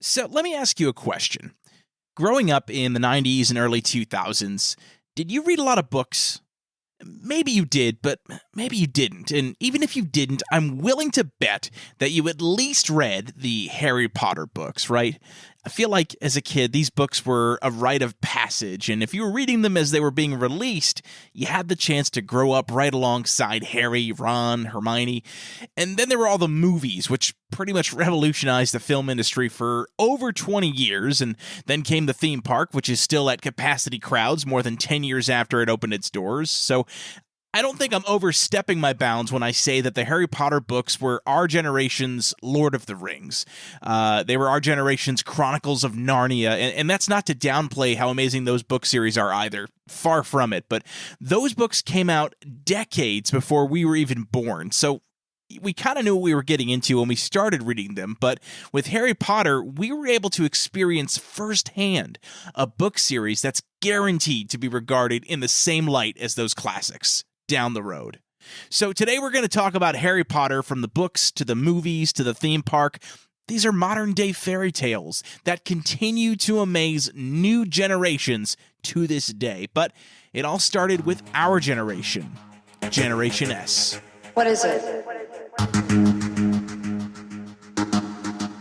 So let me ask you a question. Growing up in the 90s and early 2000s, did you read a lot of books? Maybe you did, but maybe you didn't. And even if you didn't, I'm willing to bet that you at least read the Harry Potter books, right? I feel like as a kid, these books were a rite of passage, and if you were reading them as they were being released, you had the chance to grow up right alongside Harry, Ron, Hermione. And then there were all the movies, which pretty much revolutionized the film industry for over 20 years, and then came the theme park, which is still at capacity crowds more than 10 years after it opened its doors. So I don't think I'm overstepping my bounds when I say that the Harry Potter books were our generation's Lord of the Rings. They were our generation's Chronicles of Narnia, and that's not to downplay how amazing those book series are either. Far from it, but those books came out decades before we were even born, so we kind of knew what we were getting into when we started reading them, but with Harry Potter, we were able to experience firsthand a book series that's guaranteed to be regarded in the same light as those classics down the road. So today we're going to talk about Harry Potter, from the books to the movies to the theme park. These are modern-day fairy tales that continue to amaze new generations to this day. But it all started with our generation, Generation S. What is it?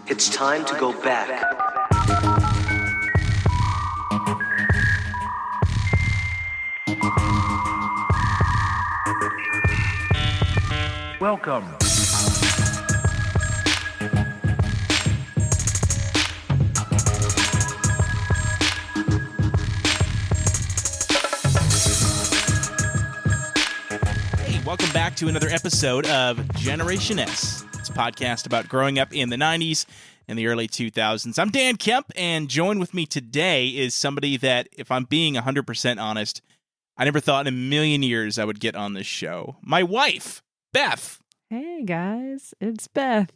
It's time to go back. Welcome. Hey, welcome back to another episode of Generation S. It's a podcast about growing up in the 90s and the early 2000s. I'm Dan Kemp, and joined with me today is somebody that, if I'm being 100% honest, I never thought in a million years I would get on this show. My wife, Beth. Hey guys, it's Beth.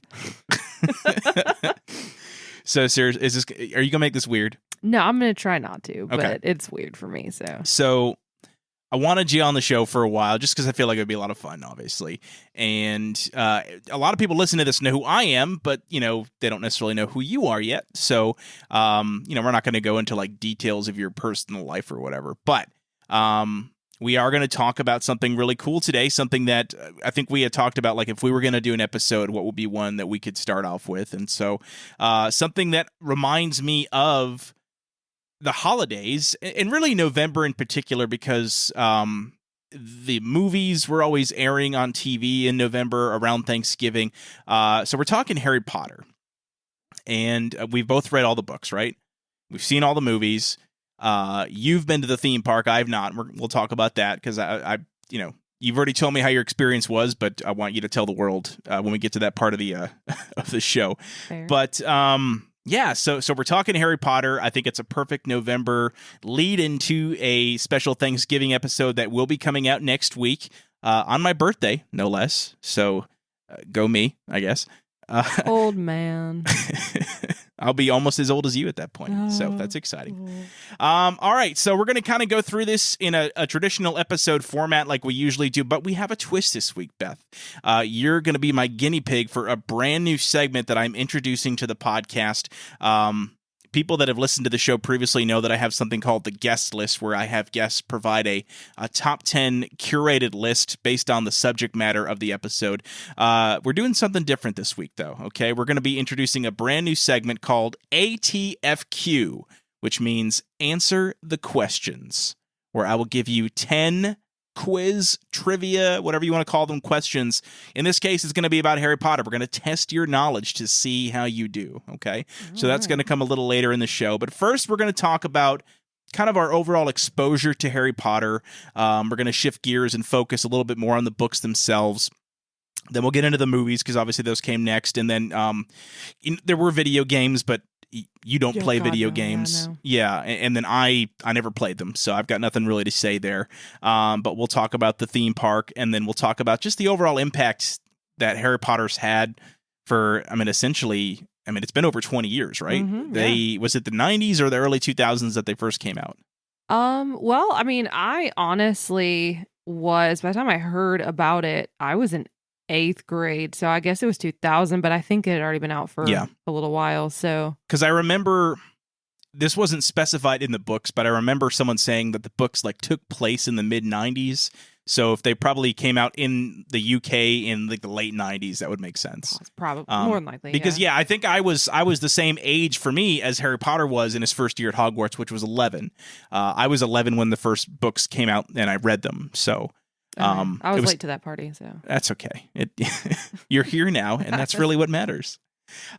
So, Sarah, are you gonna make this weird? No, I'm gonna try not to, but Okay. it's weird for me. So I wanted you on the show for a while just because I feel like it would be a lot of fun, obviously. And a lot of people listening to this know who I am, but, they don't necessarily know who you are yet. So, we're not going to go into like details of your personal life or whatever. But we are going to talk about something really cool today, something that I think we had talked about, like if we were going to do an episode, what would be one that we could start off with. And so something that reminds me of the holidays, and really November in particular, because the movies were always airing on TV in November around Thanksgiving. So we're talking Harry Potter. And we've both read all the books, right? We've seen all the movies. You've been to the theme park. I've not. We'll talk about that because you've already told me how your experience was, but I want you to tell the world when we get to that part of the of the show. Fair. But yeah, so we're talking Harry Potter. I think it's a perfect November lead into a special Thanksgiving episode that will be coming out next week on my birthday, no less. So go me, I guess. Old man. I'll be almost as old as you at that point, so that's exciting. All right, so we're going to kind of go through this in a traditional episode format like we usually do, but we have a twist this week, Beth. You're going to be my guinea pig for a brand new segment that I'm introducing to the podcast. People that have listened to the show previously know that I have something called the guest list, where I have guests provide a top 10 curated list based on the subject matter of the episode. We're doing something different this week, though, okay? We're going to be introducing a brand new segment called ATFQ, which means Answer the Questions, where I will give you 10 quiz, trivia, whatever you want to call them, questions. In this case, it's going to be about Harry Potter. We're going to test your knowledge to see how you do, okay? So that's going to come a little later in the show. But first, we're going to talk about kind of our overall exposure to Harry Potter. We're going to shift gears and focus a little bit more on the books themselves. Then we'll get into the movies, because obviously those came next. And then there were video games, but you don't play video games. Yeah, and then I never played them, so I've got nothing really to say there. But we'll talk about the theme park, and then we'll talk about just the overall impact that Harry Potter's had for, essentially, it's been over 20 years, right? Was it the 90s or the early 2000s that they first came out? Well, I honestly was, by the time I heard about it, I was in 8th grade. So I guess it was 2000, but I think it had already been out for a little while. So, because I remember this wasn't specified in the books, but I remember someone saying that the books like took place in the mid 90s. So if they probably came out in the UK in like the late 90s, that would make sense. Probably more than likely. Because I think I was the same age for me as Harry Potter was in his first year at Hogwarts, which was 11. I was 11 when the first books came out, and I read them. So I was late to that party, so that's okay. You're here now, and that's really what matters.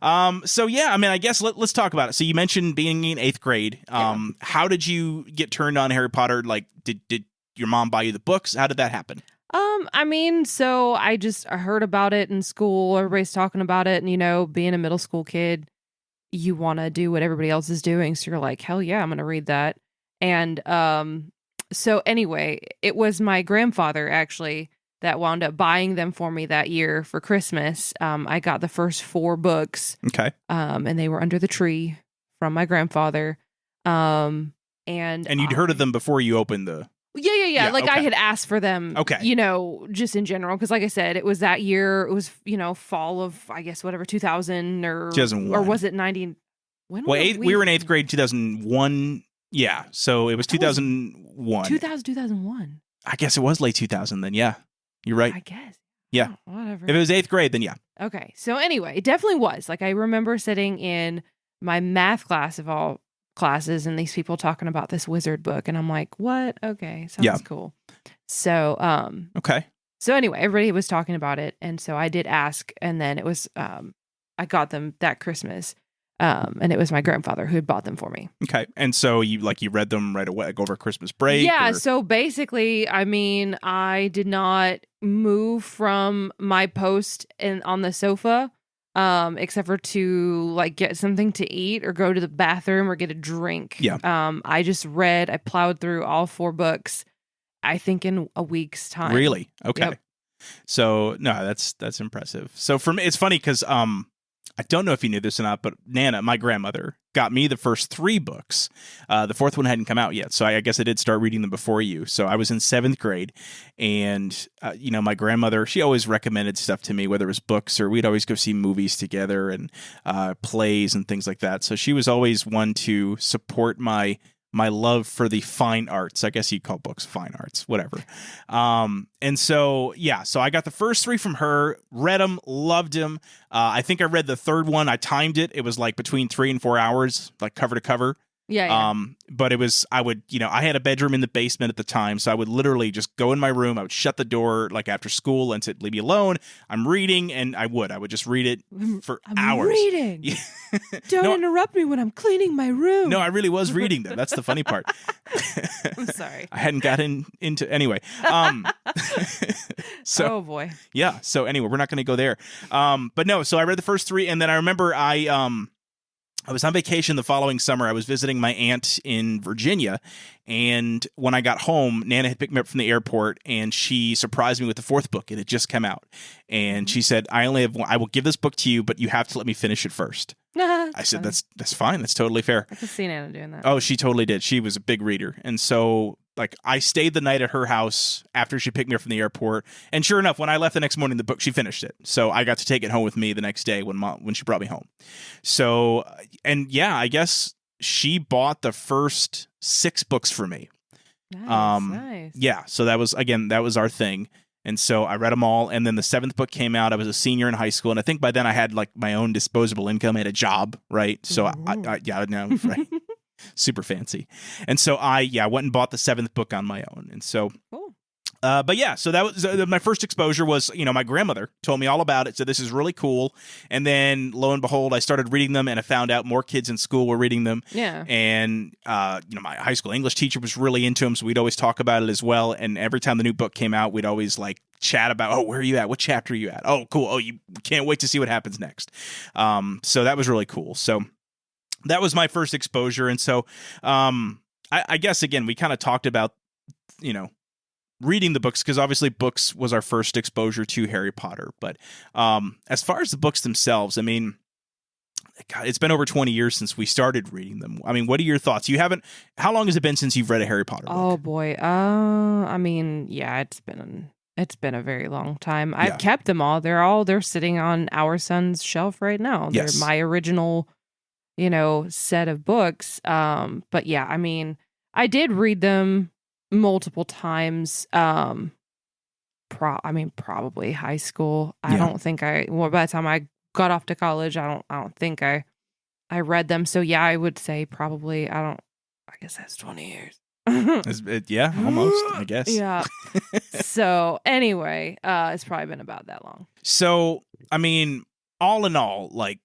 So yeah, I mean, I guess let's talk about it. So you mentioned being in 8th grade. How did you get turned on Harry Potter? Like, did your mom buy you the books? How did that happen? I mean, so I heard about it in school. Everybody's talking about it, and you know, being a middle school kid, you want to do what everybody else is doing. So you're like, hell yeah, I'm going to read that. And so anyway, it was my grandfather actually that wound up buying them for me that year for Christmas. I got the first 4 books. Okay. And they were under the tree from my grandfather. And you'd heard of them before you opened the... Yeah. Like, okay. I had asked for them, you know, just in general. Because like I said, it was that year. It was, you know, fall of, I guess, whatever, 2000 or... 2001. Or was it 90... When we were in 8th grade, 2001. Yeah, so it was 2001. 2001. I guess it was late 2000 then, yeah. You're right. I guess. Yeah. Oh, whatever. If it was 8th grade, then yeah. Okay. So anyway, it definitely was. Like, I remember sitting in my math class of all classes and these people talking about this wizard book. And I'm like, what? Okay. Sounds cool. So, okay. So anyway, everybody was talking about it. And so I did ask. And then it was, I got them that Christmas. And it was my grandfather who had bought them for me. Okay. And so you read them right away, like over Christmas break? Yeah. Or? So basically, I mean, I did not move from my post on the sofa, except for to like get something to eat or go to the bathroom or get a drink. Yeah. I just read, I plowed through all 4 books, I think in a week's time. Really? Okay. Yep. So no, that's impressive. So for me, it's funny because, I don't know if you knew this or not, but Nana, my grandmother, got me the first 3 books. The 4th one hadn't come out yet, so I guess I did start reading them before you. So I was in 7th grade, and you know, my grandmother, she always recommended stuff to me, whether it was books or we'd always go see movies together and plays and things like that. So she was always one to support my love for the fine arts. I guess you'd call books fine arts, whatever. And so, yeah, so I got the first 3 from her, read them, loved them. I think I read the 3rd one. I timed it. It was like between 3 and 4 hours, like cover to cover. Yeah. But it was, I would, you know, I had a bedroom in the basement at the time, so I would literally just go in my room. I would shut the door like after school and say, leave me alone. I'm reading, and I would just read it for hours. Reading. Don't interrupt me when I'm cleaning my room. No, I really was reading them. That's the funny part. I'm sorry. I hadn't gotten into anyway. So, oh boy. Yeah. So anyway, we're not going to go there. But no. So I read the first 3, and then I remember I was on vacation the following summer. I was visiting my aunt in Virginia, and when I got home, Nana had picked me up from the airport, and she surprised me with the 4th book. It had just come out, and she said, I will give this book to you, but you have to let me finish it first. I said, that's fine. That's totally fair. I could see Nana doing that. Oh, she totally did. She was a big reader. And so, like, I stayed the night at her house after she picked me up from the airport. And sure enough, when I left the next morning, the book, she finished it. So I got to take it home with me the next day when she brought me home. So, and yeah, I guess she bought the first 6 books for me. Nice. Yeah. So that was our thing. And so I read them all. And then the 7th book came out. I was a senior in high school. And I think by then I had like my own disposable income. I had a job, right? So I know, right? Super fancy. And so I went and bought the 7th book on my own. And so, cool. But yeah, so that was my first exposure was, you know, my grandmother told me all about it. So this is really cool. And then lo and behold, I started reading them, and I found out more kids in school were reading them. Yeah. And, you know, my high school English teacher was really into them. So we'd always talk about it as well. And every time the new book came out, we'd always like chat about, oh, where are you at? What chapter are you at? Oh, cool. Oh, you can't wait to see what happens next. So that was really cool. So that was my first exposure. And so I guess, again, we kind of talked about, you know, reading the books, because obviously books was our first exposure to Harry Potter. But as far as the books themselves, I mean, God, it's been over 20 years since we started reading them. I mean, what are your thoughts? How long has it been since you've read a Harry Potter book? Oh boy. I mean, yeah, it's been It's been a very long time. Yeah. I've kept them all. They're sitting on our son's shelf right now. Yes. They're my original, set of books. But yeah, I mean, I did read them multiple times. Probably high school. I Yeah. don't think by the time I got off to college, I don't think I read them. So yeah, I would say probably, I guess that's 20 years. Yeah, almost, I guess. Yeah. So anyway, it's probably been about that long. So, I mean, all in all, like,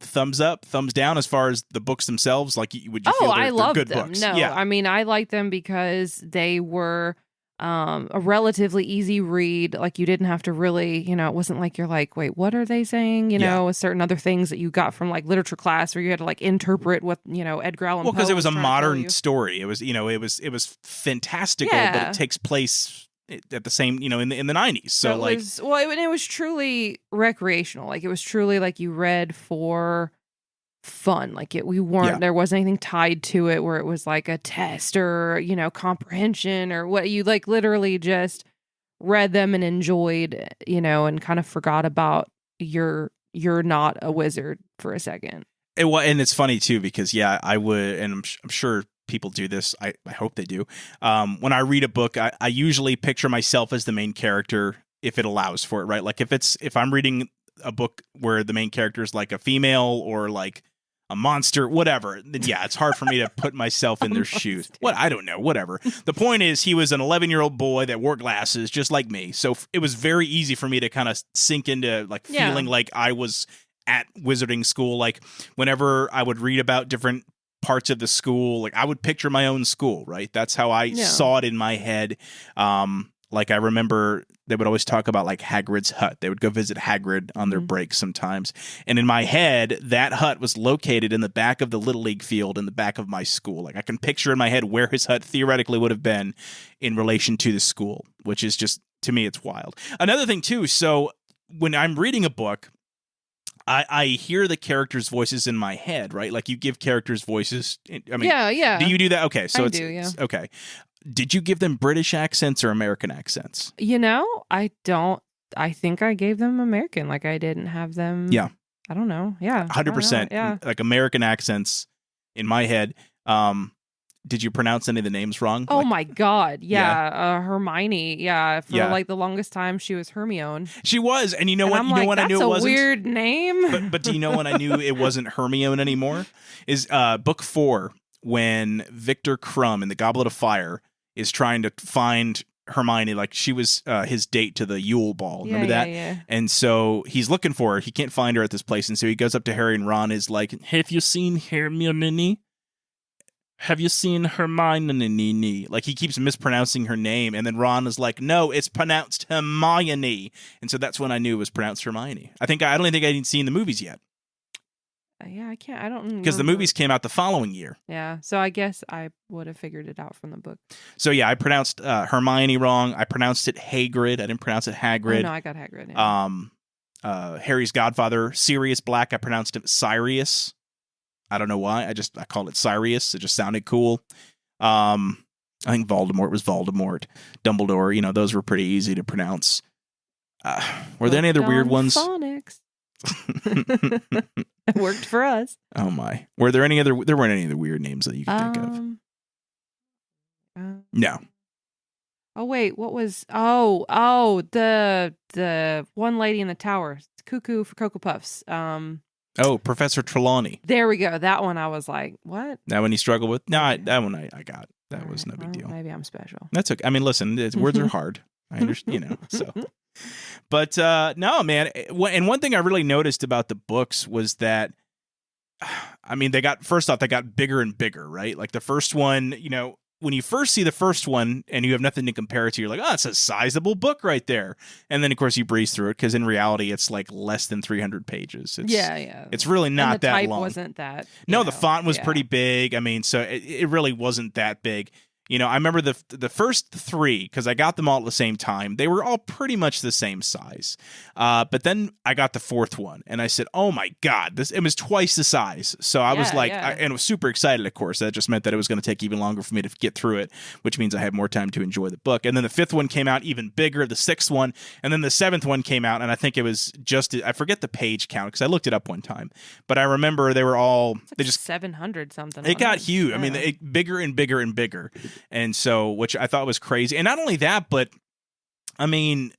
thumbs up, thumbs down as far as the books themselves? Like, would you feel I they're love good them. books? No, Yeah. I mean, I like them because they were a relatively easy read. Like, you didn't have to really, it wasn't like you're like, wait, what are they saying? Certain other things that you got from like literature class where you had to like interpret what, Edgar Allan Poe. Well, because it was a trying to tell modern you. story. It was, it was fantastical, but Yeah. it takes place at the same, in the 90s. So like, it was truly recreational. Like, it was truly like you read for fun. Like, there wasn't anything tied to it where it was like a test or, comprehension or what. You like literally just read them and enjoyed, and kind of forgot about you're not a wizard for a second. and it's funny too, because I would, and I'm sure people do this. I hope they do. When I read a book, I usually picture myself as the main character if it allows for it, right? Like if I'm reading a book where the main character is like a female or like a monster, whatever, then it's hard for me to put myself in their shoes. What? I don't know, whatever. The point is, he was an 11-year-old boy that wore glasses just like me. So it was very easy for me to kind of sink into like feeling like I was at wizarding school. Like whenever I would read about different parts of the school, like I would picture my own school, right? That's how I saw it in my head. Like I remember they would always talk about like Hagrid's hut. They would go visit Hagrid on their breaks sometimes. And in my head, that hut was located in the back of the Little League field in the back of my school. Like I can picture in my head where his hut theoretically would have been in relation to the school, which is just, to me, it's wild. Another thing too, so when I'm reading a book, I hear the characters' voices in my head, right? Like you give characters voices. I mean, yeah. Do you do that? Okay, so it's okay. Did you give them British accents or American accents? I don't. I think I gave them American. Like I didn't have them. Yeah. I don't know. Yeah. 100%. Yeah. Like American accents in my head. Did you pronounce any of the names wrong? Oh my God. Yeah. Hermione. Yeah. For like the longest time, she was Hermione. She was. And you know what? I'm you know when I knew it wasn't? That's a weird name. But do you know when I knew it wasn't Hermione anymore? Is book 4, when Victor Crumb in the Goblet of Fire is trying to find Hermione, like she was his date to the Yule Ball. Remember that? Yeah. And so he's looking for her. He can't find her at this place. And so he goes up to Harry and Ron, is like, have you seen Hermione? Have you seen Hermione? Like he keeps mispronouncing her name. And then Ron is like, no, it's pronounced Hermione. And so that's when I knew it was pronounced Hermione. I don't think I'd seen the movies yet. Yeah, I can't. I don't because the movies came out the following year. Yeah, so I guess I would have figured it out from the book. So yeah, I pronounced Hermione wrong. I pronounced it Hagrid. I didn't pronounce it Hagrid. Oh, no, I got Hagrid. Yeah. Harry's godfather, Sirius Black. I pronounced it Sirius. I don't know why. I called it Sirius. It just sounded cool. I think Voldemort was Voldemort. Dumbledore. Those were pretty easy to pronounce. Were there any other weird ones? Phonics. It worked for us. Oh my! Were there any other? There weren't any other weird names that you could think of. No. Oh wait, what was? Oh, the one lady in the tower, Cuckoo for Cocoa Puffs. Oh, Professor Trelawney. There we go. That one I was like, what? That one you struggle with? No, that one I got. That was no big deal. Maybe I'm special. That's okay. I mean, listen, words are hard. I understand, so. But no, man. And one thing I really noticed about the books was that, I mean, they got bigger and bigger, right? Like the first one, when you first see the first one and you have nothing to compare it to, you're like, oh, it's a sizable book right there. And then, of course, you breeze through it because in reality, it's like less than 300 pages. Yeah. It's really not that long. The type wasn't that. No, the font was pretty big. I mean, so it really wasn't that big. I remember the first three, because I got them all at the same time. They were all pretty much the same size. But then I got the fourth one, and I said, oh my God, it was twice the size. So I was like, and I was super excited, of course. That just meant that it was going to take even longer for me to get through it, which means I had more time to enjoy the book. And then the fifth one came out even bigger, the sixth one, and then the seventh one came out, and I think it was I forget the page count, because I looked it up one time. But I remember they were all, they just 700 something. It got huge. Yeah. I mean, bigger and bigger and bigger. And so, which I thought was crazy. And not only that, but I mean,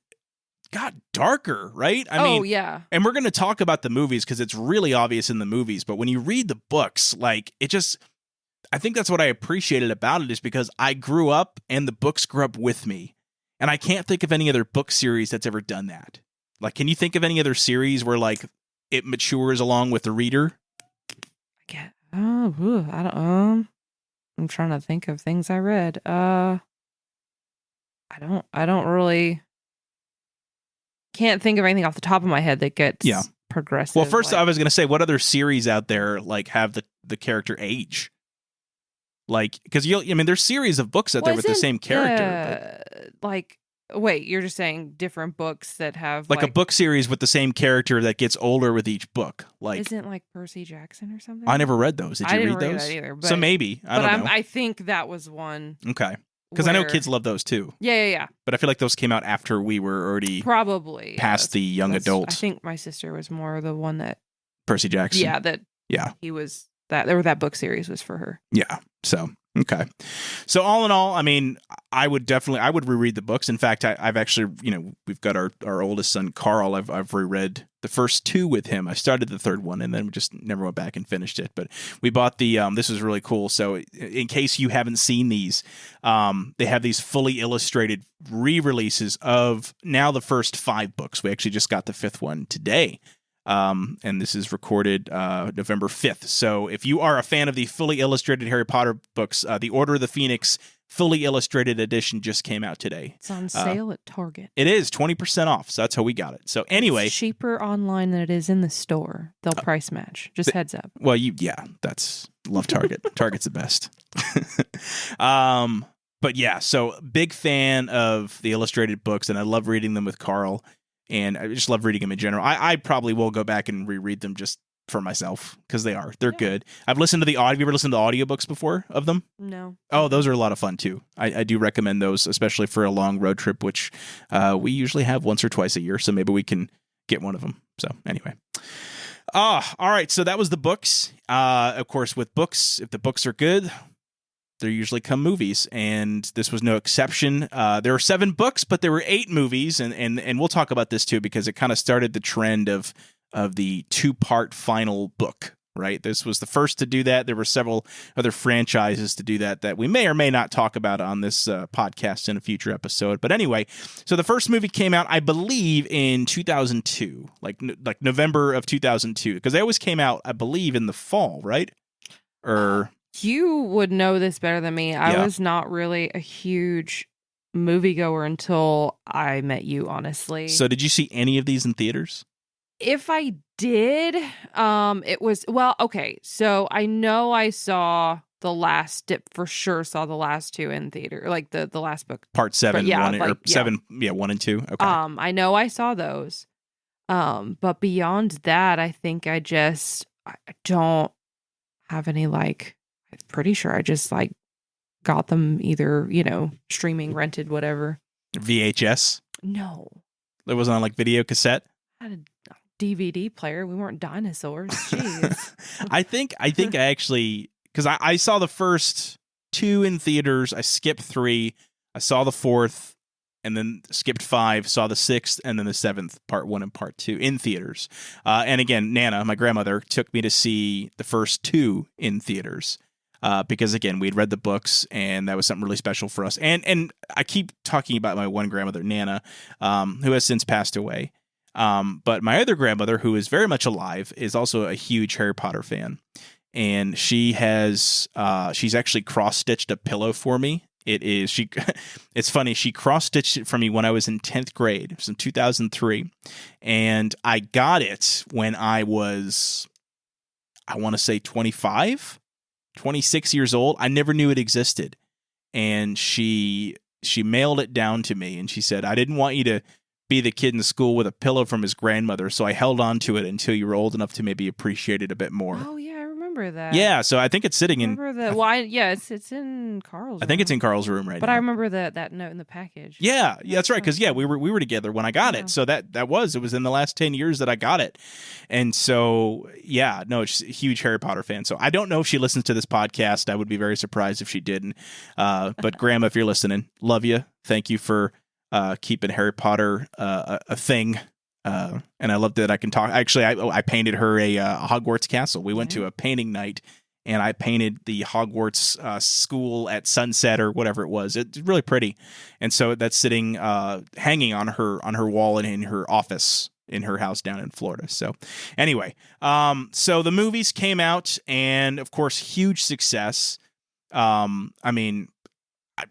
got darker, right? I mean, yeah. And we're going to talk about the movies because it's really obvious in the movies. But when you read the books, like I think that's what I appreciated about it, is because I grew up and the books grew up with me. And I can't think of any other book series that's ever done that. Like, can you think of any other series where like it matures along with the reader? I don't. I'm trying to think of things I read. I don't really can't think of anything off the top of my head that gets progressive. Well, first I was going to say, what other series out there like have the character age? Like, because there's series of books out there with the same character. Wait, you're just saying different books that have like a book series with the same character that gets older with each book. Like, isn't like Percy Jackson or something? I never read those. Did you read those? That either, so maybe I don't know. I think that was one. Okay, because I know kids love those too. Yeah. But I feel like those came out after we were already probably past the young adult. I think my sister was more the one that Percy Jackson. Yeah, he was that book series was for her. Yeah. So. Okay. So all in all, I mean, I would reread the books. In fact, I've actually, we've got our oldest son, Carl. I've reread the first two with him. I started the third one and then we just never went back and finished it. But we bought this was really cool. So in case you haven't seen these, they have these fully illustrated re-releases of now the first 5 books. We actually just got the 5th one today. And this is recorded November 5th. So if you are a fan of the fully illustrated Harry Potter books, the Order of the Phoenix fully illustrated edition just came out today. It's on sale at Target. It is 20% off. So that's how we got it. So anyway, it's cheaper online than it is in the store. They'll price match. Just heads up. Well, love Target. Target's the best. But yeah, so big fan of the illustrated books, and I love reading them with Carl. And I just love reading them in general. I probably will go back and reread them just for myself because they're good. I've listened to have you ever listened to audiobooks before of them? No. Oh, those are a lot of fun too. I do recommend those, especially for a long road trip, which we usually have once or twice a year. So maybe we can get one of them. So anyway. All right. So that was the books. Of course, with books, if the books are good, there usually come movies, and this was no exception. There were 7 books, but there were 8 movies, and we'll talk about this too because it kind of started the trend of the 2-part final book. Right, this was the first to do that. There were several other franchises to do that we may or may not talk about on this podcast in a future episode. But anyway, so the first movie came out, I believe, in 2002, like November of 2002, because they always came out, I believe, in the fall, right? You would know this better than me. I was not really a huge moviegoer until I met you, honestly. So did you see any of these in theaters? If I did, it was, okay. So I know I saw the last for sure saw the last 2 in theater, like the last book. Part 7, 1 or 7, 1 and 2. Okay. I know I saw those. But beyond that, I think I don't have any I'm pretty sure I just got them either, streaming, rented, whatever. VHS? No. It wasn't on video cassette? I had a DVD player. We weren't dinosaurs. Jeez. I think I actually, because I saw the first 2 in theaters. I skipped 3. I saw the 4th and then skipped 5, saw the 6th and then the 7th, part 1 and part 2 in theaters. And again, Nana, my grandmother, took me to see the first 2 in theaters. Because again, we'd read the books and that was something really special for us. And I keep talking about my one grandmother, Nana, who has since passed away. But my other grandmother, who is very much alive, is also a huge Harry Potter fan. And she's actually cross-stitched a pillow for me. It's funny. She cross-stitched it for me when I was in 10th grade. It was in 2003. And I got it when I was, I want to say 26 years old. I never knew it existed. and she mailed it down to me, and she said, I didn't want you to be the kid in school with a pillow from his grandmother, so I held on to it until you were old enough to maybe appreciate it a bit more. Oh yeah, I remember that. Yeah, so I think it's sitting in. Remember the why? Yeah, it's in Carl's. I think it's in Carl's room right now. But I remember that note in the package. Yeah, that's right. Because we were together when I got it, so it was in the last 10 years that I got it, and so she's a huge Harry Potter fan. So I don't know if she listens to this podcast. I would be very surprised if she didn't. But Grandma, if you're listening, love you. Thank you for keeping Harry Potter a thing. And I love that I can talk. Actually, I painted her a Hogwarts castle. We went to a painting night, and I painted the Hogwarts school at sunset or whatever it was. It's really pretty, and so that's sitting hanging on her wall and in her office in her house down in Florida. So anyway, so the movies came out, and of course, huge success. I mean,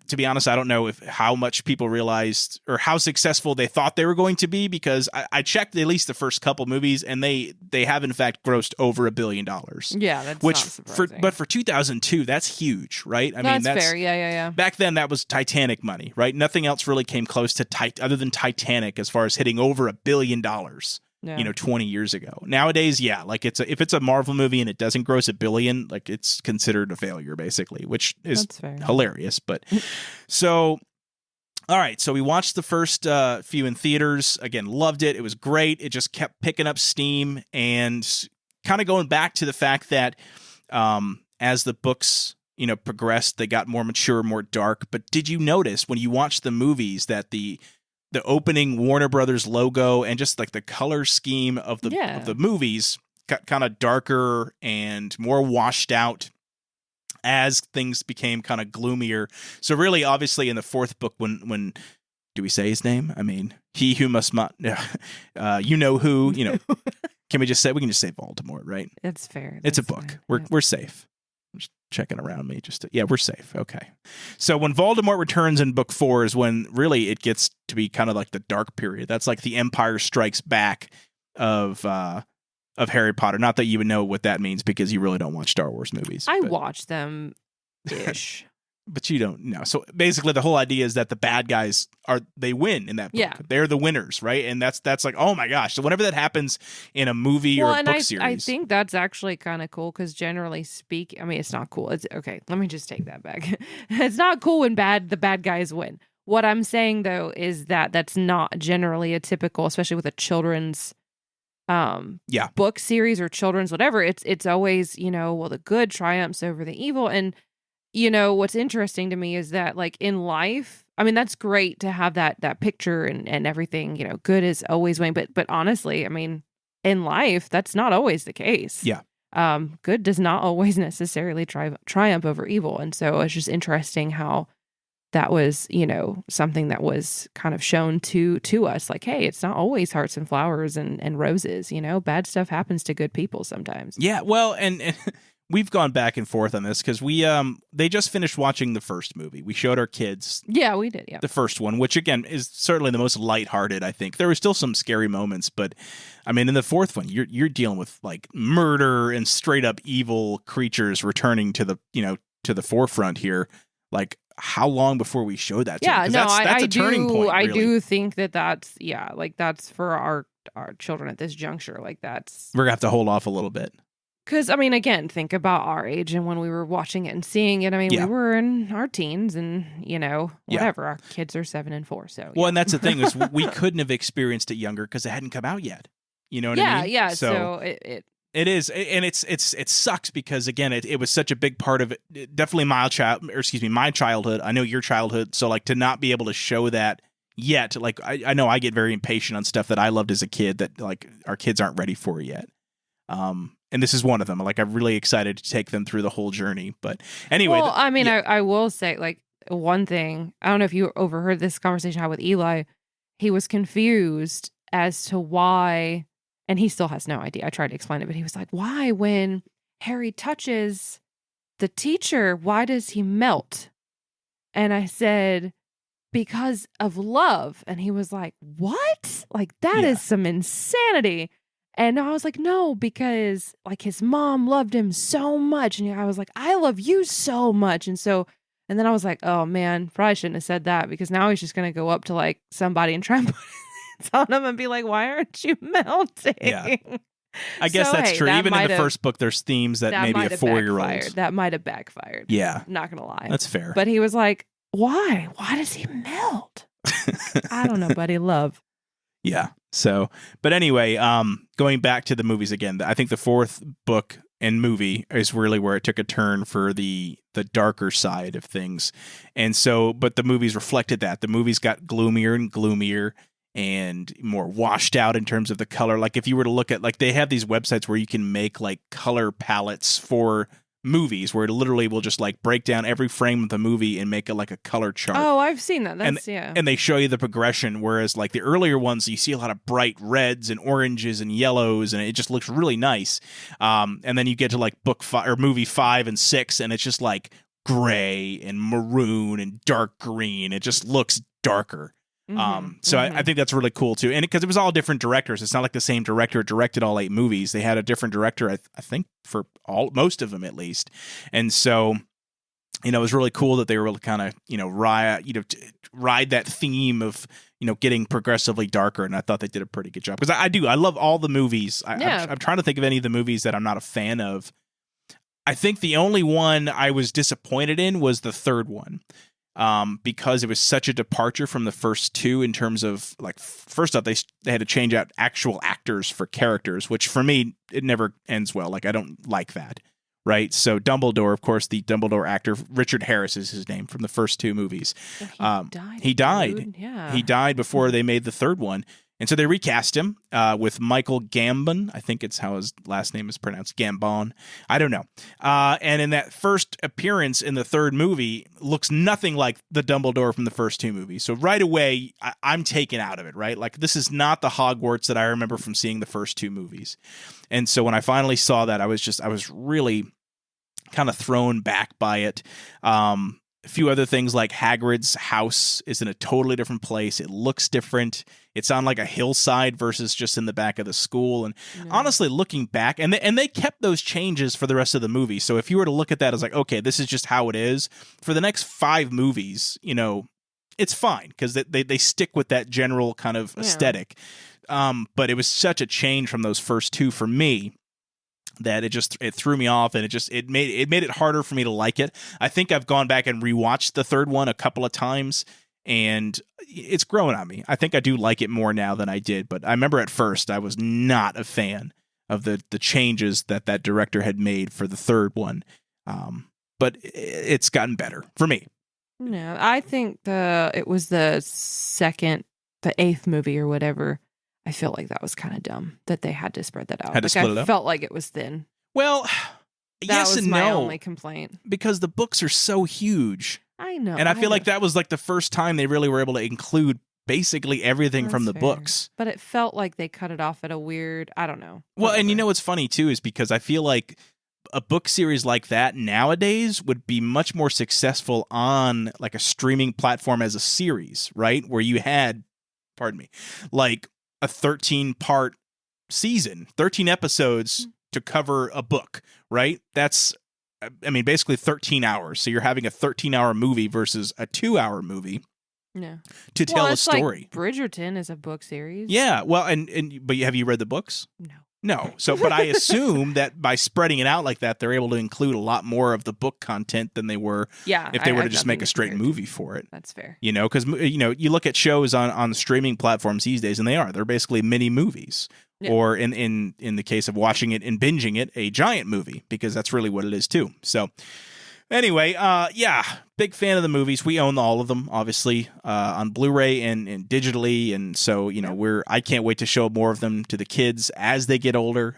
to be honest, I don't know how much people realized or how successful they thought they were going to be, because I checked at least the first couple movies, and they have in fact grossed over $1 billion. Yeah, that's not surprising. For 2002, that's huge, right? That's fair. Yeah. Back then, that was Titanic money, right? Nothing else really came close to other than Titanic as far as hitting over $1 billion. Yeah. 20 years ago. Nowadays, if it's a Marvel movie and it doesn't gross $1 billion, like, it's considered a failure, basically, which is hilarious. But so, all right, so we watched the first few in theaters. Again, loved it. It was great. It just kept picking up steam, and kind of going back to the fact that as the books progressed, they got more mature, more dark. But did you notice when you watched the movies that the opening Warner Brothers logo and just like the color scheme of the movies got kind of darker and more washed out as things became kind of gloomier? So really, obviously, in the fourth book, when do we say his name? I mean, he who must not, you know who, can we can just say Voldemort, right? It's fair. It's a book. We're safe. I'm just checking around me we're safe. Okay. So when Voldemort returns in book 4 is when really it gets to be kind of like the dark period. That's like the Empire Strikes Back of Harry Potter. Not that you would know what that means, because you really don't watch Star Wars movies. I watch them ish. But you don't know. So basically the whole idea is that the bad guys they win in that book. Yeah. They're the winners, right? And that's like, oh my gosh. So whenever that happens in a movie or a book series. I think that's actually kind of cool, because generally speaking, I mean, it's not cool. It's okay. Let me just take that back. It's not cool when the bad guys win. What I'm saying though is that that's not generally a typical, especially with a children's book series or children's whatever. It's always, the good triumphs over the evil. And what's interesting to me is that, like, in life, I mean, that's great to have that picture and everything, good is always winning. But honestly, I mean, in life, that's not always the case. Yeah. Good does not always necessarily triumph over evil. And so it's just interesting how that was, something that was kind of shown to us, like, hey, it's not always hearts and flowers and roses, bad stuff happens to good people sometimes. Yeah. Well, and we've gone back and forth on this, because they just finished watching the first movie. We showed our kids. Yeah, we did. Yeah, the first one, which again is certainly the most lighthearted. I think there were still some scary moments, but I mean, in the fourth one, you're dealing with like murder and straight up evil creatures returning to the forefront here. Like, how long before we show that? Yeah, no, that's a turning point. I really. do think that's that's for our children at this juncture. Like, we're gonna have to hold off a little bit. Because, I mean, again, think about our age and when we were watching it and seeing it. I mean, we were in our teens and, whatever. Our kids are 7 and 4. So, well, and that's the thing is we couldn't have experienced it younger because it hadn't come out yet. You know what I mean? Yeah. So it is, and it sucks because again, it was such a big part of it. Definitely my childhood. I know your childhood. So like to not be able to show that yet, like I know I get very impatient on stuff that I loved as a kid that like our kids aren't ready for yet. And this is one of them. Like, I'm really excited to take them through the whole journey. But anyway. Well, I will say, like, one thing. I don't know if you overheard this conversation I had with Eli. He was confused as to why, and he still has no idea. I tried to explain it, but he was like, why, when Harry touches the teacher, why does he melt? And I said, because of love. And he was like, what? Like, that is some insanity. And I was like, no, because like his mom loved him so much. And I was like, I love you so much. And so And then I was like, oh man, probably shouldn't have said that, because now he's just going to go up to like somebody and try and put his hands on him and be like, why aren't you melting? Yeah. I guess So, that's hey, true. that Even in might the have- first book, there's themes that maybe might a have 4-year-old. backfired. That might have backfired. Yeah. I'm not going to lie. That's fair. But he was like, why? Why does he melt? I don't know, buddy. Love. Yeah. So, but anyway, going back to the movies again, I think the fourth book and movie is really where it took a turn for the darker side of things. And so, but the movies reflected that. The movies got gloomier and gloomier and more washed out in terms of the color. Like if you were to look at, like, they have these websites where you can make like color palettes for movies, where it literally will just like break down every frame of the movie and make it like a color chart. Oh, I've seen that. That's, yeah. And they show you the progression, whereas like the earlier ones, you see a lot of bright reds and oranges and yellows, and it just looks really nice. And then you get to like book 5 or movie 5 and 6, and it's just like gray and maroon and dark green. It just looks darker. So I think that's really cool too. And because it was all different directors, it's not like the same director directed all 8 movies. They had a different director, I think, for most of them at least. And so, it was really cool that they were able to kind of, ride that theme of, getting progressively darker. And I thought they did a pretty good job, because I love all the movies. I'm trying to think of any of the movies that I'm not a fan of. I think the only one I was disappointed in was the third one. Because it was such a departure from the first 2 in terms of, like, first off, they had to change out actual actors for characters, which for me, it never ends well. Like, I don't like that, right? So Dumbledore, of course, the Dumbledore actor, Richard Harris is his name, from the first 2 movies. He died. Yeah. He died before they made the third one. And so they recast him with Michael Gambon. I think it's how his last name is pronounced. Gambon. I don't know. And in that first appearance in the third movie, looks nothing like the Dumbledore from the first 2 movies. So right away, I'm taken out of it, right? Like, this is not the Hogwarts that I remember from seeing the first 2 movies. And so when I finally saw that, I was really kind of thrown back by it. A few other things, like Hagrid's house is in a totally different place. It looks different. It's on like a hillside versus just in the back of the school. And honestly, looking back, and they kept those changes for the rest of the movie. So if you were to look at that as like, okay, this is just how it is for the next 5 movies, it's fine, because they stick with that general kind of aesthetic. But it was such a change from those first 2 for me that it threw me off, and it made it harder for me to like it. I think I've gone back and rewatched the third one a couple of times, and it's grown on me. I think I do like it more now than I did, but I remember at first I was not a fan of the changes that director had made for the third one. But it's gotten better for me. No, I think it was the 8th movie or whatever. I feel like that was kind of dumb that they had to spread that out. Had to split it up? Felt like it was thin. Well, That yes was and my no, only complaint. because the books are so huge. I know. And I feel like that was like the first time they really were able to include basically everything from the fair. books. But it felt like they cut it off at a weird, I don't know. Well, and Whatever. what's funny too is because I feel like a book series like that nowadays would be much more successful on like a streaming platform as a series, right? Where you had, like a 13-part season, 13 episodes to cover a book, right? That's, basically 13 hours. So you're having a 13-hour movie versus a 2-hour movie to tell a story. Like Bridgerton is a book series. Yeah. Well, but have you read the books? No. So, but I assume that by spreading it out like that, they're able to include a lot more of the book content than they were if they were to just make a straight movie for it. That's fair. Because, you look at shows on the streaming platforms these days, and they're basically mini movies. Yeah. Or in the case of watching it and binging it, a giant movie, because that's really what it is too. So anyway, big fan of the movies. We own all of them, obviously, on Blu-ray and digitally, and so I can't wait to show more of them to the kids as they get older.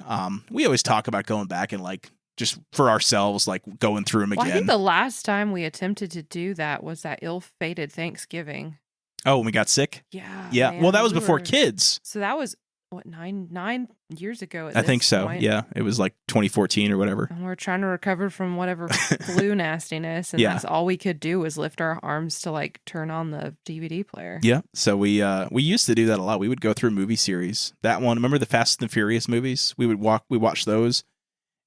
We always talk about going back and like just for ourselves, like going through them again. I think the last time we attempted to do that was that ill-fated Thanksgiving. Oh, when we got sick? Yeah. Yeah. Man, well, that was before kids. So that was what, 9 years ago? I think so. Point. Yeah, it was like 2014 or whatever. And we're trying to recover from whatever flu nastiness, and that's all we could do was lift our arms to like turn on the DVD player. Yeah. So we used to do that a lot. We would go through movie series. That one, remember the Fast and Furious movies? We watched those,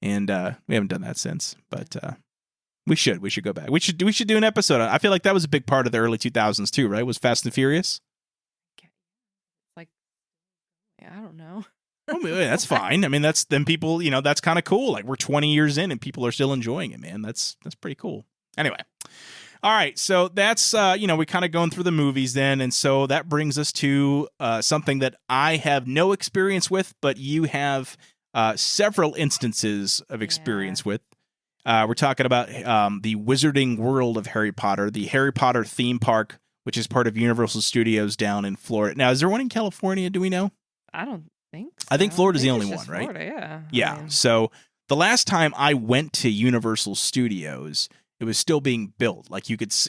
and we haven't done that since. But We should go back. We should do an episode. I feel like that was a big part of the early 2000s too, right? Was Fast and Furious? Like, I don't know. Well, that's fine. I mean, that's people, that's kind of cool. Like we're 20 years in and people are still enjoying it, man. That's pretty cool. Anyway. All right. So that's, we kind of going through the movies then. And so that brings us to something that I have no experience with, but you have several instances of experience with. We're talking about the Wizarding World of Harry Potter, the Harry Potter theme park, which is part of Universal Studios down in Florida. Now, is there one in California? Do we know? I don't think so. I think Florida's the only one, right? Florida, yeah. Yeah. So the last time I went to Universal Studios, it was still being built. Like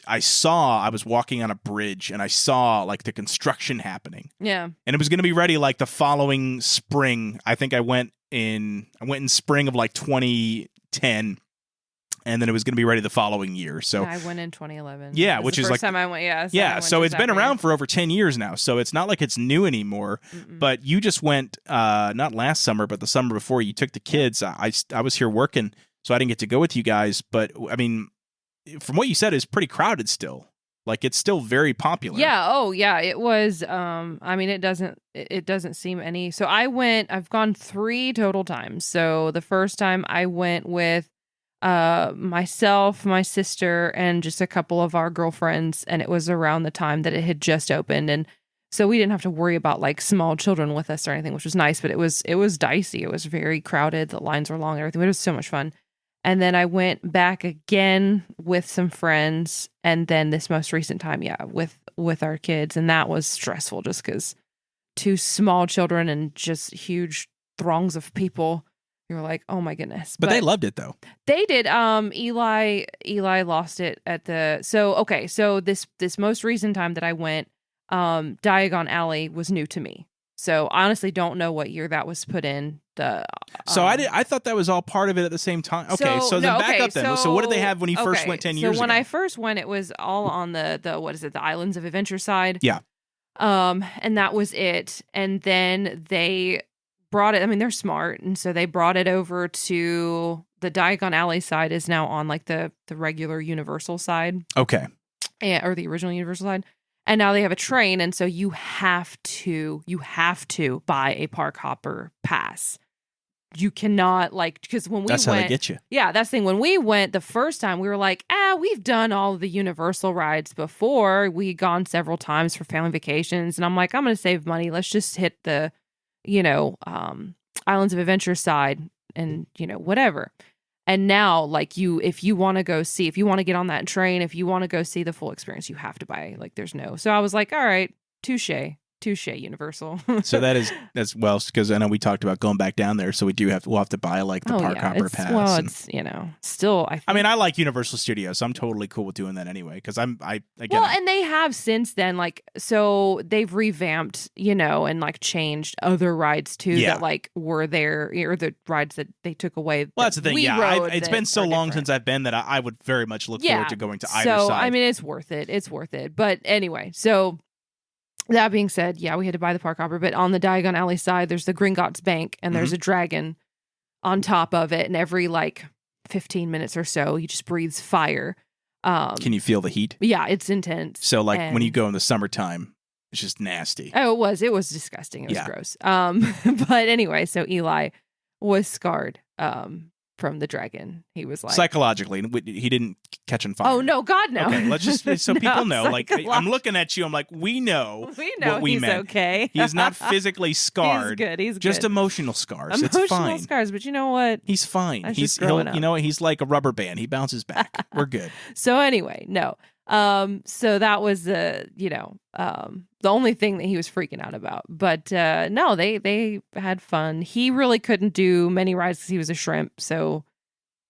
I was walking on a bridge and I saw like the construction happening. Yeah. And it was going to be ready like the following spring. I think I went in spring of like 2010. And then it was going to be ready the following year. So I went in 2011. Yeah, which the is first like time I went. Yeah. So it's been around for over 10 years now. So it's not like it's new anymore. But you just went not last summer, but the summer before. You took the kids. I was here working, so I didn't get to go with you guys. But I mean, from what you said, it's pretty crowded still. Like it's still very popular. Yeah. Oh, yeah. It was. I mean, it doesn't seem any. So I've gone 3 total times. So the first time I went with myself, my sister, and just a couple of our girlfriends, and it was around the time that it had just opened, and so we didn't have to worry about like small children with us or anything, which was nice. But it was dicey. It was very crowded. The lines were long and everything. But it was so much fun. And then I went back again with some friends, and then this most recent time, with our kids, and that was stressful just because 2 small children and just huge throngs of people. You're like, oh my goodness. But they loved it though. They did. Eli lost it at the so this most recent time that I went, Diagon Alley was new to me. So I honestly don't know what year that was put in. So I thought that was all part of it at the same time. Okay, so then back up then. So what did they have when you first went 10 years ago? So when I first went, it was all on the what is it, the Islands of Adventure side. Yeah. And that was it. And then they brought it. I mean, they're smart, and so they brought it over to the Diagon Alley side. Is now on like the regular Universal side. Okay. Or the original Universal side. And now they have a train, and so you have to buy a park hopper pass. You cannot because when that's how they get you. Yeah, that's the thing. When we went the first time, we were like, we've done all of the Universal rides before. We'd gone several times for family vacations, and I'm like, I'm going to save money. Let's just hit the Islands of Adventure side and whatever. And now if you want to get on that train, if you want to go see the full experience, you have to buy so I was like, all right, touche Universal. So that's well, because I know we talked about going back down there, so we'll have to buy like the park hopper pass. Well, it's still I mean, I like Universal Studios, so I'm totally cool with doing that anyway, because and they have since then so they've revamped and changed other rides too that were there, or the rides that they took away. Well, that's the thing. It's been so long since I've been that I would very much look forward to going to either side. So I mean, it's worth it. But anyway, so. That being said, we had to buy the park hopper, but on the Diagon Alley side, there's the Gringotts Bank, and there's a dragon on top of it, and every 15 minutes or so, he just breathes fire. Can you feel the heat? Yeah, it's intense. So when you go in the summertime, it's just nasty. Oh, it was disgusting. It was gross. But anyway, so Eli was scarred from the dragon. He was psychologically, he didn't catch on fire. Oh no, God no. Okay, let's just so people know. I'm looking at you. I'm like, we know what we he's meant. Okay. He's not physically scarred. He's just good. Emotional scars. It's fine. Emotional scars, but you know what? He's fine. He's like a rubber band. He bounces back. We're good. So anyway, no. So that was the only thing that he was freaking out about. But no, they had fun. He really couldn't do many rides because he was a shrimp, so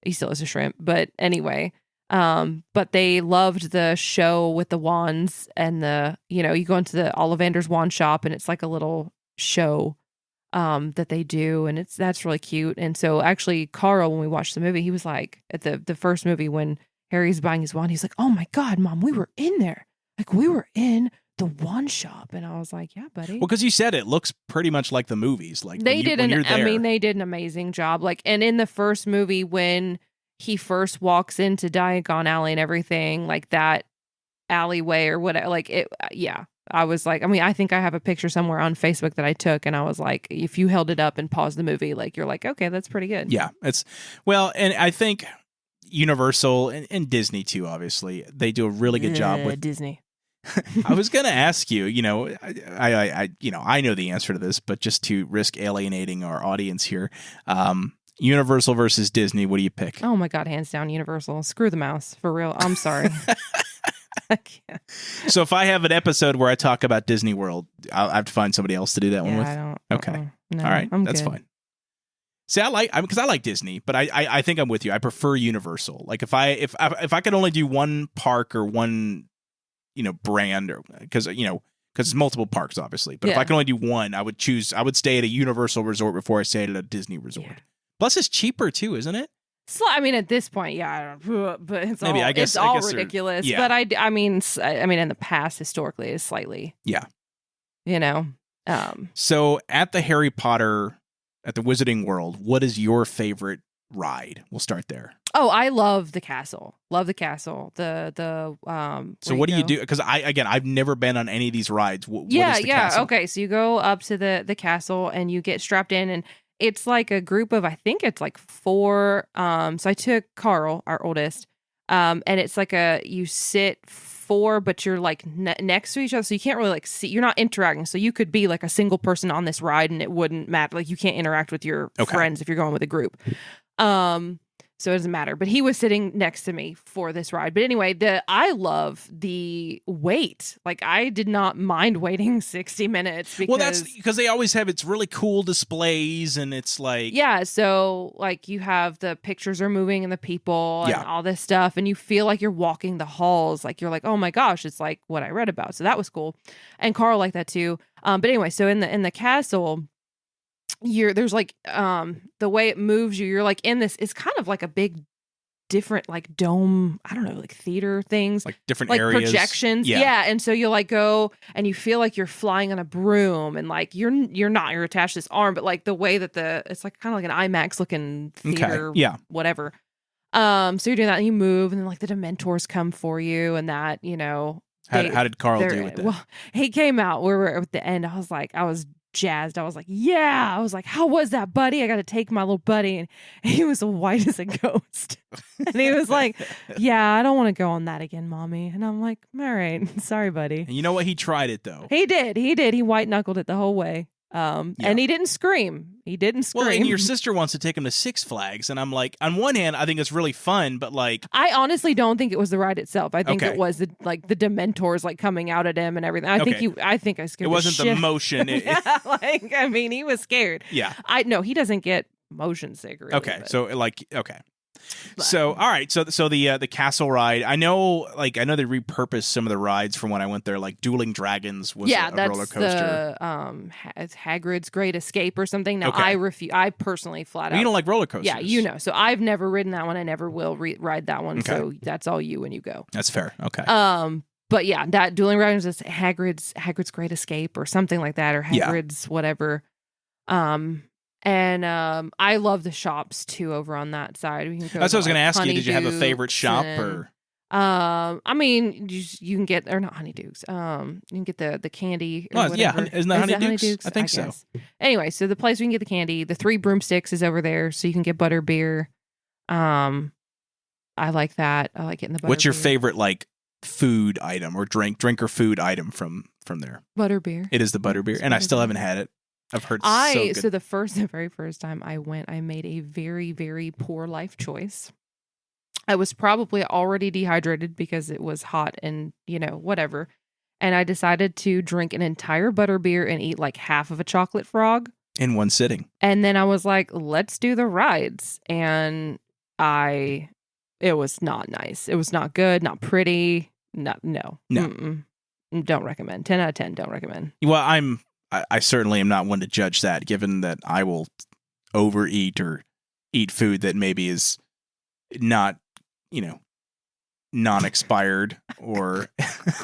he still is a shrimp. But anyway, but they loved the show with the wands and you go into the Ollivander's wand shop, and it's like a little show that they do, and that's really cute. And so actually, Carl, when we watched the movie, he was like at the first movie when Harry's buying his wand, he's like, "Oh my God, Mom, we were in there. We were in the wand shop." And I was like, "Yeah, buddy." Well, because you said it looks pretty much like the movies. They did an amazing job. And in the first movie, when he first walks into Diagon Alley and everything, like that alleyway or whatever, like it, yeah. I was like, I mean, I think I have a picture somewhere on Facebook that I took, and I was like, if you held it up and paused the movie, like, you're like, okay, that's pretty good. Yeah, and I think Universal and Disney too, obviously, they do a really good job with Disney. I was going to ask you, I know the answer to this, but just to risk alienating our audience here, Universal versus Disney, what do you pick? Oh my God, hands down, Universal. Screw the mouse, for real. I'm sorry. I can't. So if I have an episode where I talk about Disney World, I'll have to find somebody else to do that one with. I don't. Okay, no, all right, that's good. fine. See, because I like Disney, but I think I'm with you. I prefer Universal. Like if I could only do one park or one, brand, or because it's multiple parks, obviously. But if I can only do one, I would stay at a Universal resort before I stayed at a Disney resort. Yeah. Plus, it's cheaper too, isn't it? I mean, at this point, yeah, I don't know, but it's all ridiculous. Yeah. But I mean, in the past, historically, it's slightly, So at the Wizarding World, what is your favorite ride? We'll start there. Oh, I love the castle. Love the castle. So what do you do? Because I've never been on any of these rides. What is the castle? Okay, so you go up to the castle and you get strapped in, and it's like a group of, I think it's like 4. So I took Carl, our oldest, and it's like you sit 4, but you're like next to each other, so you can't really like see. You're not interacting, so you could be like a single person on this ride, and it wouldn't matter. Like you can't interact with your friends if you're going with a group. So it doesn't matter. But he was sitting next to me for this ride. But anyway, I love the wait. Like I did not mind waiting 60 minutes because that's because they always have it's really cool displays, and it's like so like you have the pictures are moving and the people and all this stuff, and you feel like you're walking the halls, like you're like, oh my gosh, it's like what I read about. So that was cool. And Carl liked that too. But anyway, so in the castle, there's like the way it moves you're like in this, it's kind of like a big different like dome, I don't know, like theater things, like different like areas, projections, and so you like go and you feel like you're flying on a broom, and like you're attached to this arm, but like the way that it's like kind of like an IMAX looking theater, whatever. So you're doing that and you move, and then like the Dementors come for you, and that how did Carl do with that? Well, he came out. We were at the end. I was jazzed. I was like, yeah. I was like, how was that, buddy? I got to take my little buddy. And he was white as a ghost. And he was like, yeah, I don't want to go on that again, mommy. And I'm like, all right, sorry, buddy. And you know what? He tried it though. He did. He white knuckled it the whole way. And he didn't scream. Well, and your sister wants to take him to Six Flags, and I'm like, on one hand, I think it's really fun, but like, I honestly don't think it was the ride itself. I think it was the Dementors like coming out at him and everything. I think I scared. It wasn't the motion. I mean, he was scared. Yeah. He doesn't get motion sick. Really, okay, so like, okay. So all right, so the castle ride. I know they repurposed some of the rides from when I went there. Like Dueling Dragons was a roller coaster. It's Hagrid's Great Escape or something. Now I refuse. I personally flat out. You don't like roller coasters. Yeah, so I've never ridden that one. I never will ride that one. Okay. So that's all you when you go. That's fair. Okay. But yeah, that Dueling Dragons is Hagrid's Great Escape or something like that, or Hagrid's whatever. And I love the shops too over on that side. That's what I was going to ask you. Did you have a favorite shop or? I mean, you can get, or not Honeydukes. You can get the candy. Or whatever. Isn't that Honeydukes? I think so. Anyway, so the place we can get the candy, the 3 Broomsticks is over there, so you can get butter beer. I like that. I like getting the butter. What's your favorite like food item or drink or food item from there? Butter beer. It is the butter beer, and I still haven't had it. I've heard so good. So the very first time I went, I made a very, very poor life choice. I was probably already dehydrated because it was hot and, whatever. And I decided to drink an entire butterbeer and eat like half of a chocolate frog. In one sitting. And then I was like, let's do the rides. And it was not nice. It was not good, not pretty. No. Mm-mm. Don't recommend. 10 out of 10, don't recommend. Well, I certainly am not one to judge that, given that I will overeat or eat food that maybe is not, non-expired or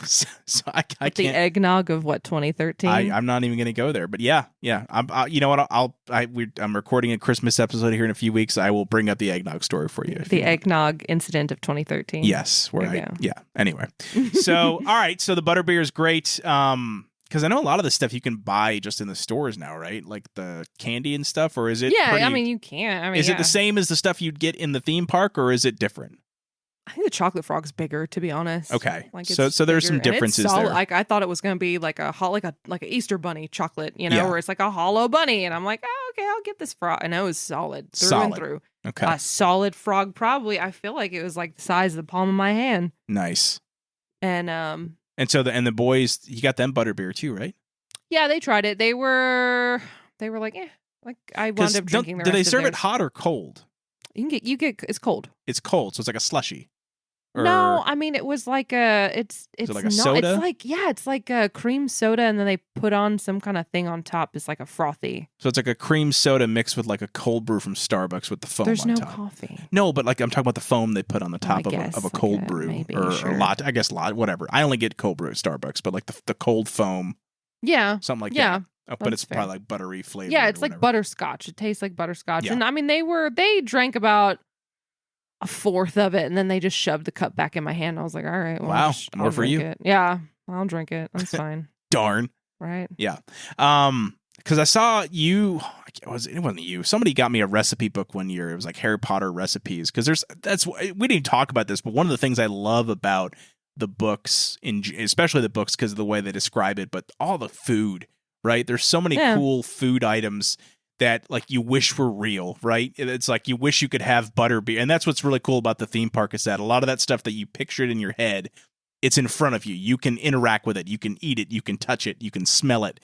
so I The can't. eggnog of what, 2013? I'm not even going to go there, but yeah. You know what? I'm recording a Christmas episode here in a few weeks. I will bring up the eggnog story for you. The eggnog incident of 2013. Yes, Anyway, so all right, so the butterbeer is great. Because I know a lot of the stuff you can buy just in the stores now, right? Like the candy and stuff, or is it? Yeah, I mean you can. I mean, is it the same as the stuff you'd get in the theme park, or is it different? I think the chocolate frog's bigger, to be honest. Okay, like so there's some differences there. Like I thought it was going to be like a Easter bunny chocolate, where it's like a hollow bunny, and I'm like, oh, okay, I'll get this frog, and it was solid through and through. Okay, a solid frog, probably. I feel like it was like the size of the palm of my hand. Nice. And so the boys, you got them butterbeer too, right? Yeah, they tried it. They were like, like I wound up drinking. Do they serve it hot or cold? You get it's cold. It's cold, so it's like a slushy. No, I mean it was like it's like not, a soda? It's like a cream soda, and then they put on some kind of thing on top. It's like a frothy. So it's like a cream soda mixed with like a cold brew from Starbucks with the foam. There's on no top. Coffee. No, but like I'm talking about the foam they put on the top of a cold brew maybe, or sure. latte. I guess latte, whatever. I only get cold brew at Starbucks, but like the cold foam. Yeah, something like that. But it's probably like buttery flavor. Yeah, it's like butterscotch. It tastes like butterscotch, Yeah. and I mean they drank about a fourth of it, and then they just shoved the cup back in my hand. I was like, all right, well, wow, I'll more for you. it. Yeah, I'll drink it. That's fine. Darn. Right. Yeah. Because I saw you. It wasn't you. Somebody got me a recipe book one year. It was like Harry Potter recipes. Because we didn't talk about this, but one of the things I love about the books, especially the books, because of the way they describe it, but all the food. Right. There's so many cool food items that like you wish were real, right? It's like you wish you could have butterbeer. And that's what's really cool about the theme park is that a lot of that stuff that you pictured in your head, it's in front of you. You can interact with it. You can eat it. You can touch it. You can smell it.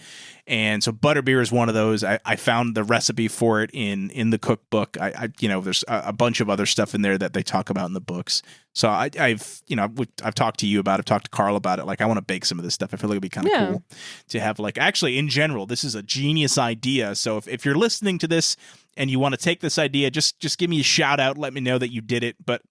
And so butterbeer is one of those. I found the recipe for it in the cookbook. There's a bunch of other stuff in there that they talk about in the books. So I've talked to you about it. I've talked to Carl about it. Like I want to bake some of this stuff. I feel like it'd be kind of cool to have like, actually in general, this is a genius idea. So if you're listening to this and you want to take this idea, just give me a shout out. Let me know that you did it. But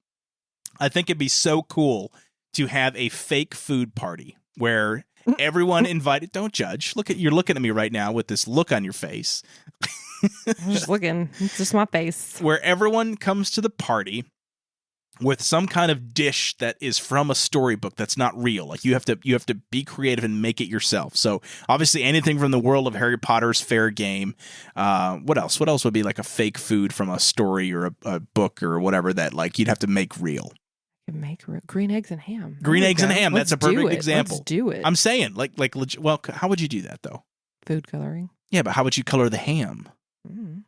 I think it'd be so cool to have a fake food party where everyone invited. Don't judge. You're looking at me right now with this look on your face. I'm just looking. It's just my face. Where everyone comes to the party with some kind of dish that is from a storybook that's not real. Like you have to be creative and make it yourself. So obviously anything from the world of Harry Potter is fair game. What else? What else would be like a fake food from a story or a book or whatever that like you'd have to make real? Make green eggs and ham. Green eggs and ham. That's a perfect example. Let's do it. I'm saying, well, how would you do that though? Food coloring. Yeah, but how would you color the ham?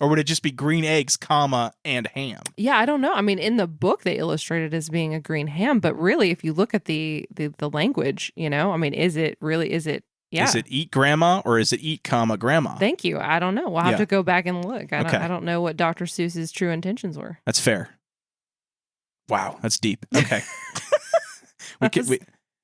Or would it just be green eggs, and ham? Yeah, I don't know. I mean, in the book they illustrate it as being a green ham, but really, if you look at the language, I mean, is it? Yeah. Is it eat grandma or is it eat, grandma? Thank you. I don't know. We'll have to go back and look. I don't know what Dr. Seuss's true intentions were. That's fair. Wow, that's deep. Okay.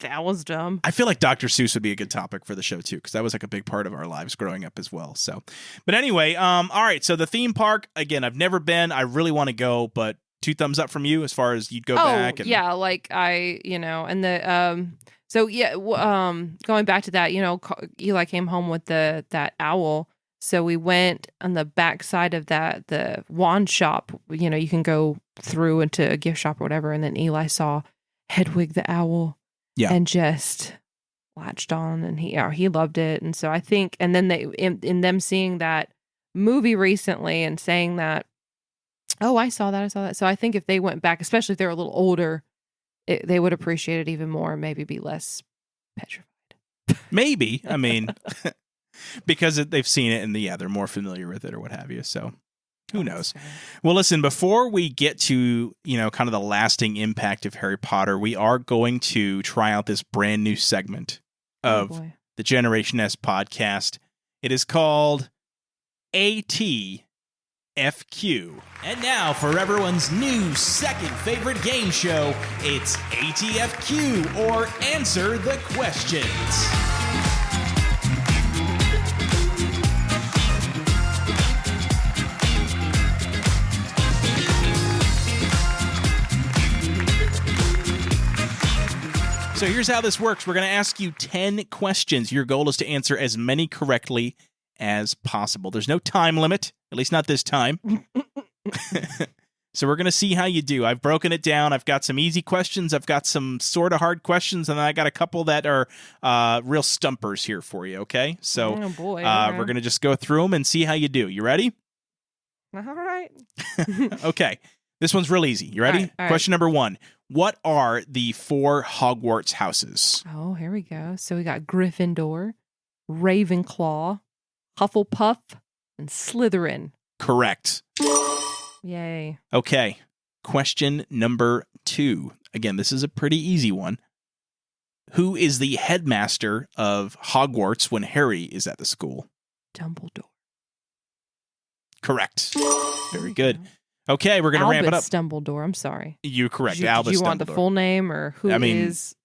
That was dumb. I feel like Dr. Seuss would be a good topic for the show too, because that was like a big part of our lives growing up as well. So, but anyway, all right. So the theme park, again, I've never been. I really want to go, but 2 thumbs up from you as far as you'd go back. And... yeah, like and the so yeah, going back to that, Eli came home with that owl. So we went on the back side of the wand shop. You can go through into a gift shop or whatever. And then Eli saw Hedwig the owl and just latched on, and he loved it. And so I think, and then they, in them seeing that movie recently and saying that, oh, I saw that. So I think if they went back, especially if they're a little older, they would appreciate it even more and maybe be less petrified. Maybe. I mean... because they've seen it and they're more familiar with it or what have you. So who knows? Well, listen, before we get to, kind of the lasting impact of Harry Potter, we are going to try out this brand new segment of the Generation S podcast. It is called ATFQ. And now for everyone's new second favorite game show, it's ATFQ, or Answer the Questions. So here's how this works. We're going to ask you 10 questions. Your goal is to answer as many correctly as possible. There's no time limit, at least not this time. So we're going to see how you do. I've broken it down. I've got some easy questions. I've got some sort of hard questions, and then I got a couple that are real stumpers here for you, okay? So Oh, boy. we're going to just go through them and see how you do. You ready? All right. Okay. This one's real easy. You ready? All right. Question number 1. What are the 4 Hogwarts houses? Oh, here we go. So we got Gryffindor, Ravenclaw, Hufflepuff, and Slytherin. Correct. Yay. Okay. Question number 2. Again, this is a pretty easy one. Who is the headmaster of Hogwarts when Harry is at the school? Dumbledore. Correct. Very good. Okay, we're going to ramp it up. Albus Dumbledore. I'm sorry. You're correct. Do Albus you want the Dumbledore. full name or who is?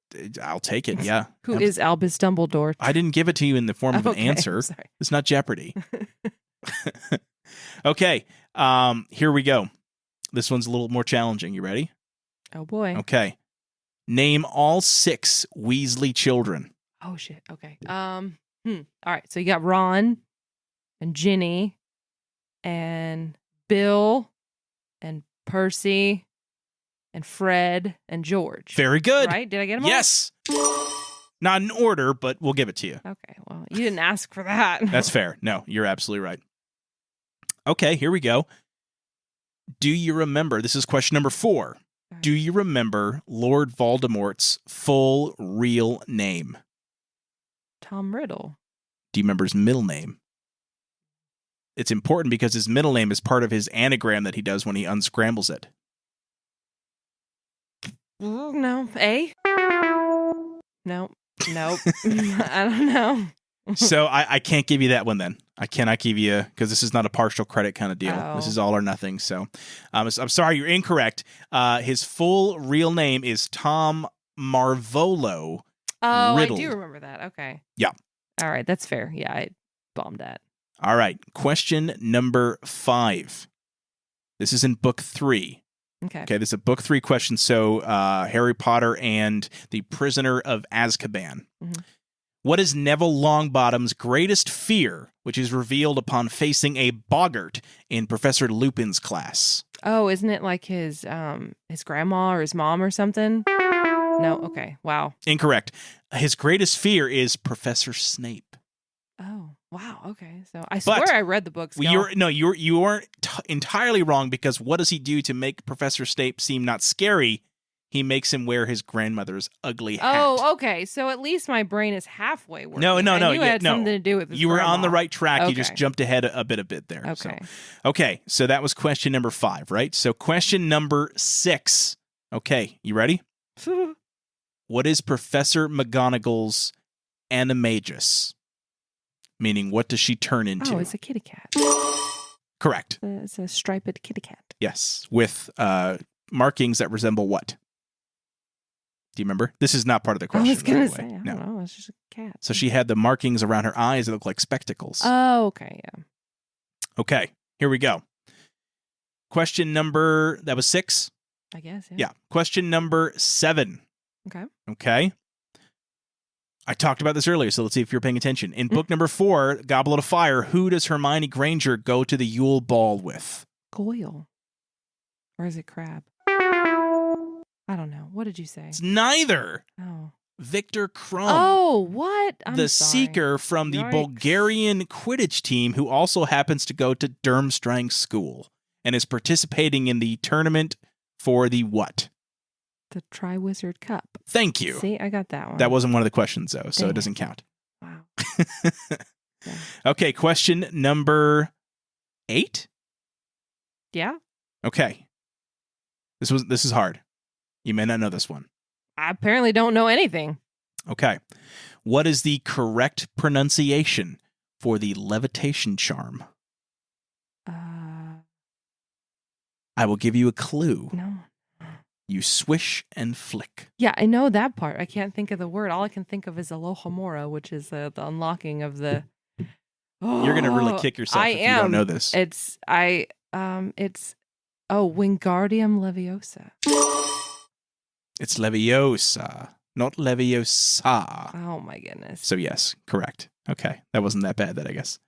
I'll take it, yeah. Who is Albus Dumbledore? I didn't give it to you in the form of an Okay, answer. sorry. It's not Jeopardy. Okay, here we go. This one's a little more challenging. You ready? Oh boy. Okay. Name all 6 Weasley children. Oh shit. Okay. All right. So you got Ron and Ginny and Bill and Percy and Fred and George. Very good. Right? Did I get them all? Yes. Not in order, but we'll give it to you. Okay. Well, you didn't ask for that. That's fair. No, you're absolutely right. Okay, here we go. Do you remember? This is question number 4. Do you remember Lord Voldemort's full real name? Tom Riddle. Do you remember his middle name? It's important because his middle name is part of his anagram that he does when he unscrambles it. No. A? No. Nope. I don't know. So I can't give you that one then. I cannot give you, because this is not a partial credit kind of deal. Oh. This is all or nothing. So I'm sorry, you're incorrect. His full real name is Tom Marvolo Riddle. I do remember that. Okay. Yeah. All right. That's fair. Yeah, I bombed that. All right. Question number 5. This is in book 3. Okay. Okay, this is a book 3 question. So Harry Potter and the Prisoner of Azkaban. Mhm. What is Neville Longbottom's greatest fear, which is revealed upon facing a boggart in Professor Lupin's class? Oh, isn't it like his grandma or his mom or something? No. Okay. Wow. Incorrect. His greatest fear is Professor Snape. Oh, wow. Okay. So I swear I read the books. You weren't entirely wrong, because what does he do to make Professor Snape seem not scary? He makes him wear his grandmother's ugly hat. Oh, okay. So at least my brain is halfway working. No. I knew it had something to do with his You were on the grandma. right track. Okay. You just jumped ahead a bit there. Okay. So that was question number 5, right? So question number 6. Okay, you ready? What is Professor McGonagall's animagus? Meaning, what does she turn into? Oh, it's a kitty cat. Correct. It's a striped kitty cat. Yes, with markings that resemble what? Do you remember? This is not part of the question. I was going to by the way. say, I No. don't know. It's just a cat. So she had the markings around her eyes that look like spectacles. Oh, okay. Yeah. Okay, here we go. Question number, that was 6? I guess. Yeah. Question number 7. Okay. Okay. I talked about this earlier, so let's see if you're paying attention. In book number 4, Goblet of Fire, who does Hermione Granger go to the Yule Ball with? Goyle. Or is it Crab? I don't know. What did you say? It's neither. Oh. Victor Crumb. Oh, what? I'm the sorry. seeker from the Yikes. Bulgarian Quidditch team, who also happens to go to Durmstrang School and is participating in the tournament for the what? The Triwizard Cup. Thank you. See, I got that one. That wasn't one of the questions, though, so Dang it it. doesn't count. Wow. Yeah. Okay, question number 8? Yeah? Okay. This is hard. You may not know this one. I apparently don't know anything. Okay. What is the correct pronunciation for the levitation charm? I will give you a clue. No. You swish and flick. Yeah, I know that part. I can't think of the word. All I can think of is Alohomora, which is the unlocking of the. Oh, You're gonna really kick yourself if you don't know this. It's Wingardium Leviosa. It's Leviosa. not Leviosa. Oh my goodness. So yes, correct. Okay, that wasn't that bad then, I guess.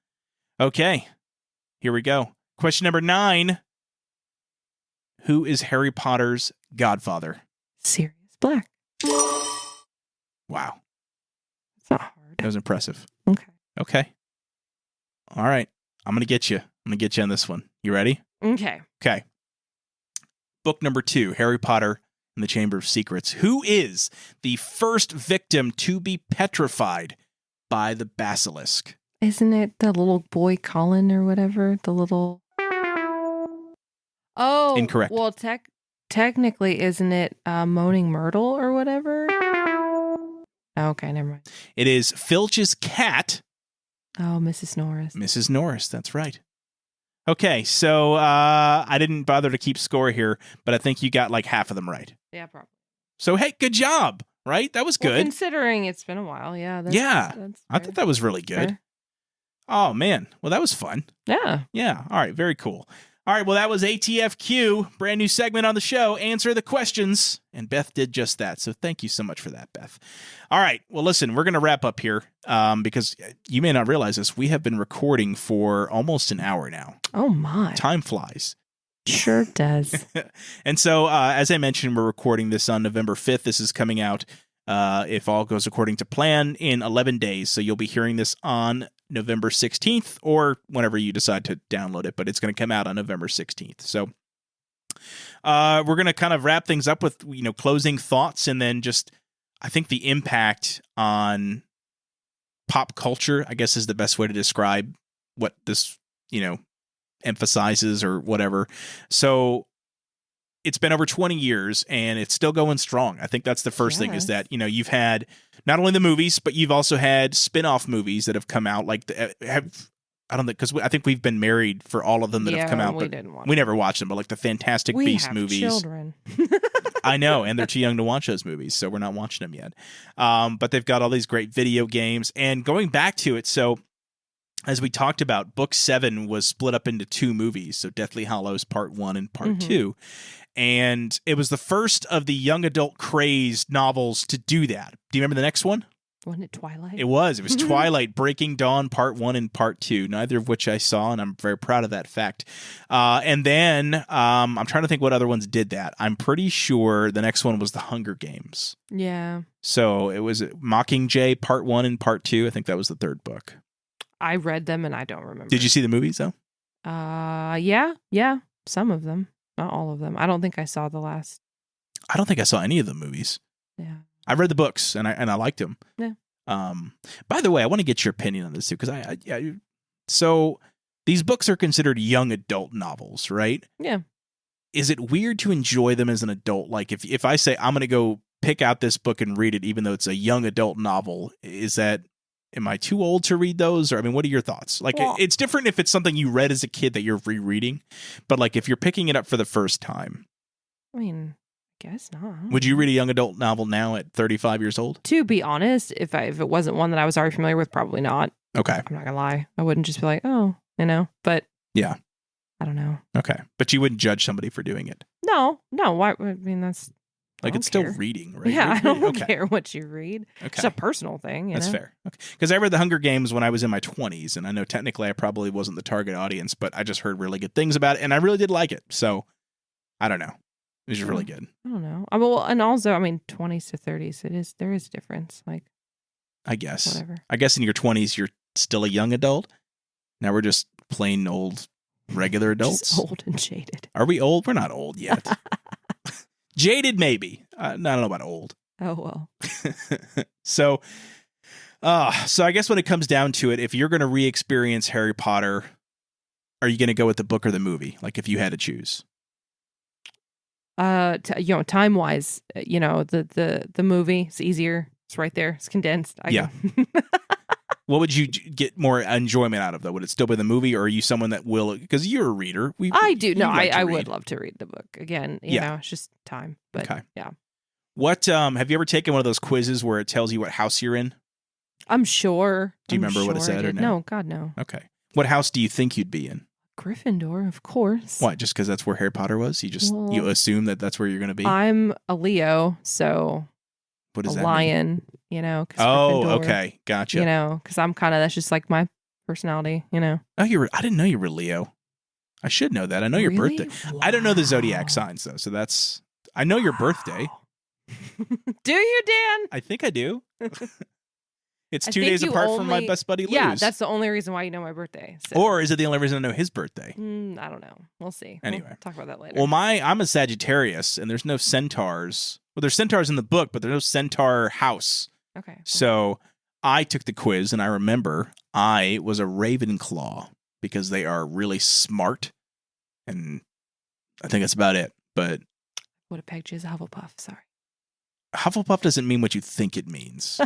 Okay, here we go. Question number 9. Who is Harry Potter's godfather? Sirius Black. Wow, It's not hard. that was impressive. Okay. Okay. All right, I'm going to get you. I'm going to get you on this one. You ready? Okay. Okay. Book number 2, Harry Potter and the Chamber of Secrets. Who is the first victim to be petrified by the basilisk? Isn't it the little boy Colin or whatever? The little... Oh. Incorrect. Well, technically, isn't it Moaning Myrtle or whatever? Okay, never mind. It is Filch's cat, Oh, Mrs. Norris. Mrs. Norris. That's right. Okay, so I didn't bother to keep score here, but I think you got like half of them right. Yeah, probably. So, hey, good job, right? That was Well, good. considering it's been a while, yeah. That's I thought that was really good. Fair. Oh, man. Well, that was fun. Yeah. Yeah. All right. Very cool. All right. Well, that was ATFQ, brand new segment on the show. Answer the questions. And Beth did just that. So thank you so much for that, Beth. All right. Well, listen, we're going to wrap up here because you may not realize this. We have been recording for almost an hour now. Oh, my. Time flies. Sure does. And so, as I mentioned, we're recording this on November 5th. This is coming out, if all goes according to plan, in 11 days. So you'll be hearing this on November 16th or whenever you decide to download it, but it's going to come out on November 16th. So we're going to kind of wrap things up with, closing thoughts and then just, I think the impact on pop culture, I guess, is the best way to describe what this, emphasizes or whatever. So it's been over 20 years and it's still going strong. I think that's the first thing is that, you've had not only the movies, but you've also had spin-off movies that have come out I don't know, because I think we've been married for all of them that have come out, but we never watched them, but like the Fantastic Beasts movies. Children. I know, and they're too young to watch those movies, so we're not watching them yet. But they've got all these great video games and going back to it. So as we talked about, Book 7 was split up into 2 movies. So Deathly Hallows Part 1 and Part 2. And it was the first of the young adult crazed novels to do that. Do you remember the next one? Wasn't it Twilight? It was. It was Twilight, Breaking Dawn, Part 1 and Part 2, neither of which I saw, and I'm very proud of that fact. And then I'm trying to think what other ones did that. I'm pretty sure the next one was The Hunger Games. Yeah. So it was Mockingjay, Part 1 and Part 2. I think that was the 3rd book. I read them and I don't remember. Did you see the movies, though? Yeah. Some of them. Not all of them. I don't think I saw the last. I don't think I saw any of the movies. Yeah. I read the books and I liked them. Yeah. By the way, I want to get your opinion on this too, because so these books are considered young adult novels, right? Yeah. Is it weird to enjoy them as an adult? Like if I say I'm going to go pick out this book and read it, even though it's a young adult novel, am I too old to read those? Or, what are your thoughts? Like, it's different if it's something you read as a kid that you're rereading, but like if you're picking it up for the first time. I guess not. Would you read a young adult novel now at 35 years old? To be honest, if it wasn't one that I was already familiar with, probably not. Okay. I'm not gonna lie. I wouldn't just be like, oh, but yeah. I don't know. Okay. But you wouldn't judge somebody for doing it. No. Why? That's like it's still reading, right? Yeah, I don't care what you read. Okay. It's a personal thing. That's fair. Okay. Because I read The Hunger Games when I was in my 20s, and I know technically I probably wasn't the target audience, but I just heard really good things about it, and I really did like it. So I don't know. It was really good. I don't know. And also, 20s to 30s, there is a difference. Like, I guess. Whatever. I guess in your 20s, you're still a young adult. Now we're just plain old, regular adults. Just old and jaded. Are we old? We're not old yet. Jaded, maybe. I don't know about old. Oh, well. So I guess when it comes down to it, if you're going to re-experience Harry Potter, are you going to go with the book or the movie? Like if you had to choose? Time wise, the movie is easier. It's right there. It's condensed. What would you get more enjoyment out of, though? Would it still be the movie, or are you someone that will? Because you're a reader. I do. No, I would love to read the book again. You know, it's just time. But okay. Yeah. What have you ever taken one of those quizzes where it tells you what house you're in? I'm sure. Do you remember what it said or no? No, God, no. Okay. What house do you think you'd be in? Gryffindor, of course. What? Just because that's where Harry Potter was? You assume that that's where you're going to be? I'm a Leo, so What does a that mean? lion, you know. 'Cause Oh, Gryffindor, okay. Gotcha. You know, because I'm kind of, that's just like my personality, you know. Oh, I didn't know you were Leo. I should know that. I know your Really? birthday. I don't know the zodiac Wow. signs though, so I know your birthday. Do you, Dan? I think I do. It's I 2 think days you apart from my only- best buddy Lou's. Yeah, that's the only reason why you know my birthday. So. Or is it the only reason I know his birthday? I don't know. We'll see. Anyway. We'll talk about that later. Well, I'm a Sagittarius, and there's no centaurs. Well, there's centaurs in the book, but there's no centaur house. Okay. So I took the quiz, and I remember I was a Ravenclaw because they are really smart, and I think that's about it. But would have pegged you as a Hufflepuff. Sorry. Hufflepuff doesn't mean what you think it means.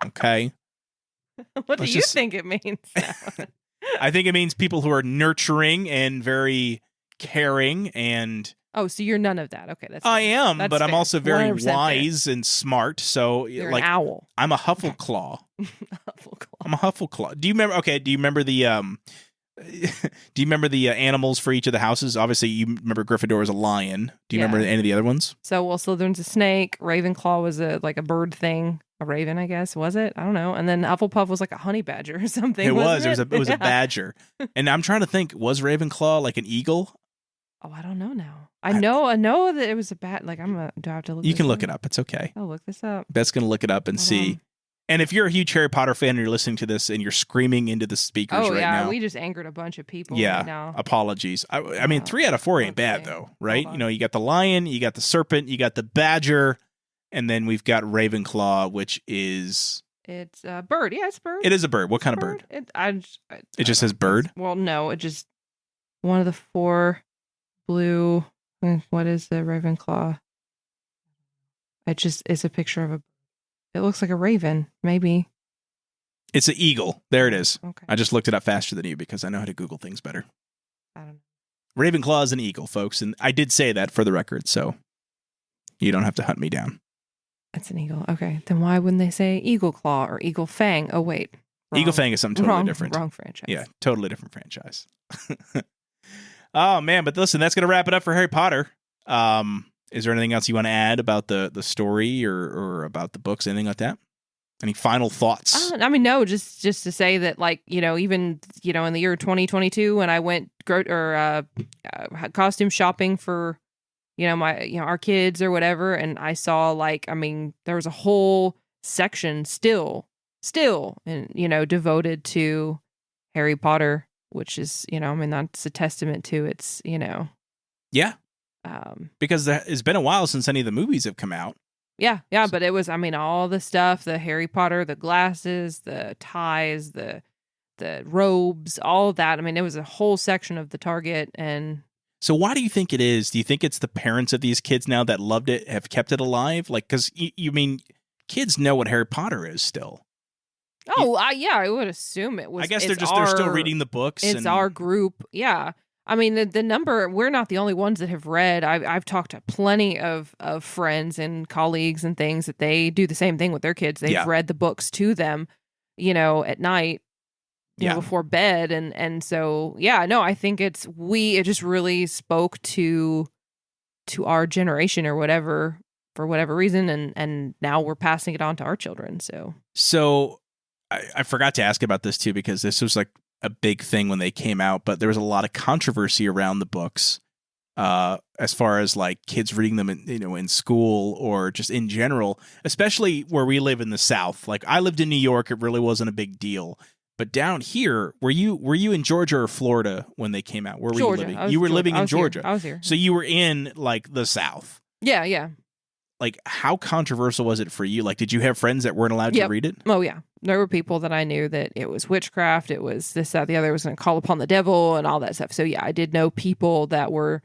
Okay? What do Let's you just- think it means? I think it means people who are nurturing and very caring, and Oh, so you're none of that. Okay, that's I fair. am, That's but I'm fair. also very 100% fair. wise and smart. So, You're like, an owl. I'm a Huffleclaw. Huffleclaw. I'm a Huffleclaw. Do you remember? Okay, do you remember the animals for each of the houses? Obviously, you remember Gryffindor was a lion. Do you Yeah. remember any of the other ones? So, well, Slytherin's a snake. Ravenclaw was a bird thing. A raven, I guess. Was it? I don't know. And then Hufflepuff was like a honey badger or something. It was. wasn't It was Yeah. a badger. And I'm trying to think. Was Ravenclaw like an eagle? Oh, I don't know now. I know that it was a bat. Like, do I have to look? You can look it up. It's okay. I'll look this up. Beth's gonna look it up and Hold see. on. And if you're a huge Harry Potter fan and you're listening to this and you're screaming into the speakers Oh right yeah, now, we just angered a bunch of people. yeah, Right now. apologies. I mean, 3 out of 4 ain't bad okay. though, right? Hold You know, you got the lion, you got the serpent, you got the badger, and then we've got Ravenclaw, which is It's a bird. Yeah, it's a bird. it is a bird. What kind of bird? It just says bird? Well, no, it just one of the 4 blue. What is the Ravenclaw? It's a picture of a. It looks like a raven, maybe. It's an eagle. There it is. Okay. I just looked it up faster than you because I know how to Google things better. I don't know. Ravenclaw is an eagle, folks, and I did say that for the record, so you don't have to hunt me down. It's an eagle. Okay, then why wouldn't they say eagle claw or eagle fang? Oh wait, Eagle Fang is something totally different. Wrong franchise. Yeah, totally different franchise. Oh man, but listen, that's gonna wrap it up for Harry Potter. Is there anything else you want to add about the story or about the books, anything like that? Any final thoughts? I mean, no, just to say that, like, you know, even, you know, in the year 2022, when I went costume shopping for, you know, our kids or whatever, and I saw, like, I mean, there was a whole section still, and, you know, devoted to Harry Potter, which is, you know, I mean, that's a testament to its, you know. Yeah. Because it's been a while since any of the movies have come out. Yeah, but it was, I mean, all the stuff, the Harry Potter, the glasses, the ties, the robes, all of that. I mean, it was a whole section of the Target. And so why do you think it is? Do you think it's the parents of these kids now that loved it have kept it alive? Like, because you mean kids know what Harry Potter is still. Oh, I would assume it was. I guess they're still reading the books. It's our group. Yeah. I mean, the number, we're not the only ones that have read. I've talked to plenty of friends and colleagues and things that they do the same thing with their kids. They've read the books to them, you know, at night, you know, before bed. And so, yeah, no, I think it just really spoke to our generation or whatever, for whatever reason. And now we're passing it on to our children. So I forgot to ask about this too, because this was like a big thing when they came out, but there was a lot of controversy around the books as far as like kids reading them in school or just in general, especially where we live in the South. Like I lived in New York, it really wasn't a big deal. But down here, were you in Georgia or Florida when they came out? Where were Georgia. you living? You were living in Georgia. I was here. So you were in like the South. Yeah. Like, how controversial was it for you? Like, did you have friends that weren't allowed to read it? Oh, yeah. There were people that I knew that it was witchcraft. It was this, that, the other, was going to call upon the devil and all that stuff. So, yeah, I did know people that were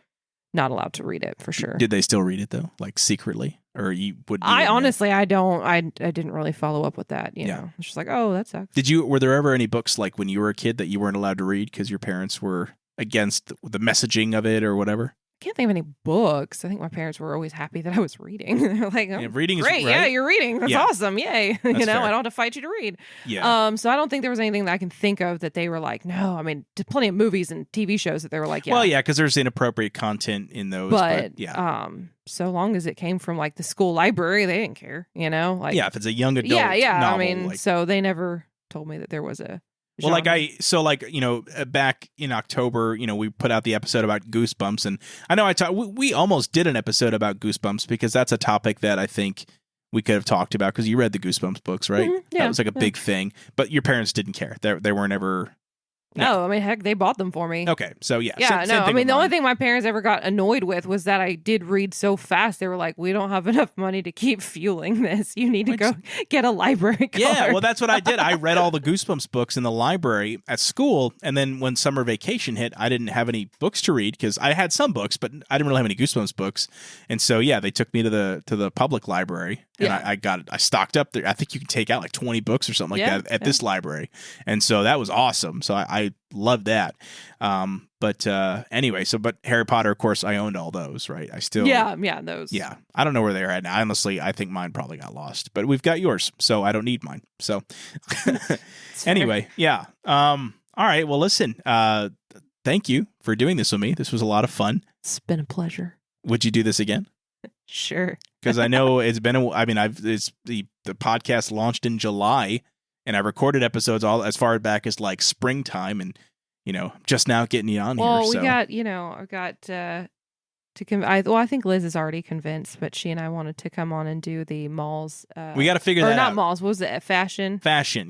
not allowed to read it, for sure. Did they still read it, though? Like, secretly? Or you would? I honestly, I didn't really follow up with that, you know. It's just like, oh, that sucks. Were there ever any books, like, when you were a kid that you weren't allowed to read because your parents were against the messaging of it or whatever? can't think of any books. I think my parents were always happy that I was reading. They're like, oh, Yeah, reading is great. right. Yeah, you're reading. That's Yeah. awesome. Yay. That's fair. I don't have to fight you to read. Yeah. So I don't think there was anything that I can think of that they were like, no. I mean, there's plenty of movies and TV shows that they were like, yeah. Well, yeah, because there's inappropriate content in those. But yeah. So long as it came from like the school library, they didn't care, Like, yeah, if it's a young adult yeah. novel, I mean, like, so they never told me that there was a well, genre. back in October, we put out the episode about Goosebumps, and I know we almost did an episode about Goosebumps because that's a topic that I think we could have talked about because you read the Goosebumps books, right? Mhm, yeah, that was like a big thing, but your parents didn't care. They weren't ever. No, I mean, heck, they bought them for me. Okay, so yeah. Yeah, same I thing mean, with the only mine. thing my parents ever got annoyed with was that I did read so fast. They were like, we don't have enough money to keep fueling this. You need to go get a library card. Yeah, well, that's what I did. I read all the Goosebumps books in the library at school, and then when summer vacation hit, I didn't have any books to read because I had some books, but I didn't really have any Goosebumps books. And so, yeah, they took me to the public library, and I stocked up there. I think you can take out like 20 books or something like that at this library, and so that was awesome. So I loved that. But Harry Potter, of course, I owned all those, right? I still those. Yeah, I don't know where they're at now. Honestly, I think mine probably got lost, but we've got yours, so I don't need mine. So anyway, yeah. All right. Well, listen. Thank you for doing this with me. This was a lot of fun. It's been a pleasure. Would you do this again? Sure. Because I know it's been. The podcast launched in July, and I recorded episodes all as far back as like springtime, and just now getting you on here. Well, so. I've got I think Liz is already convinced, but she and I wanted to come on and do the malls. We got to figure that out. Or not malls. What was it? Fashion,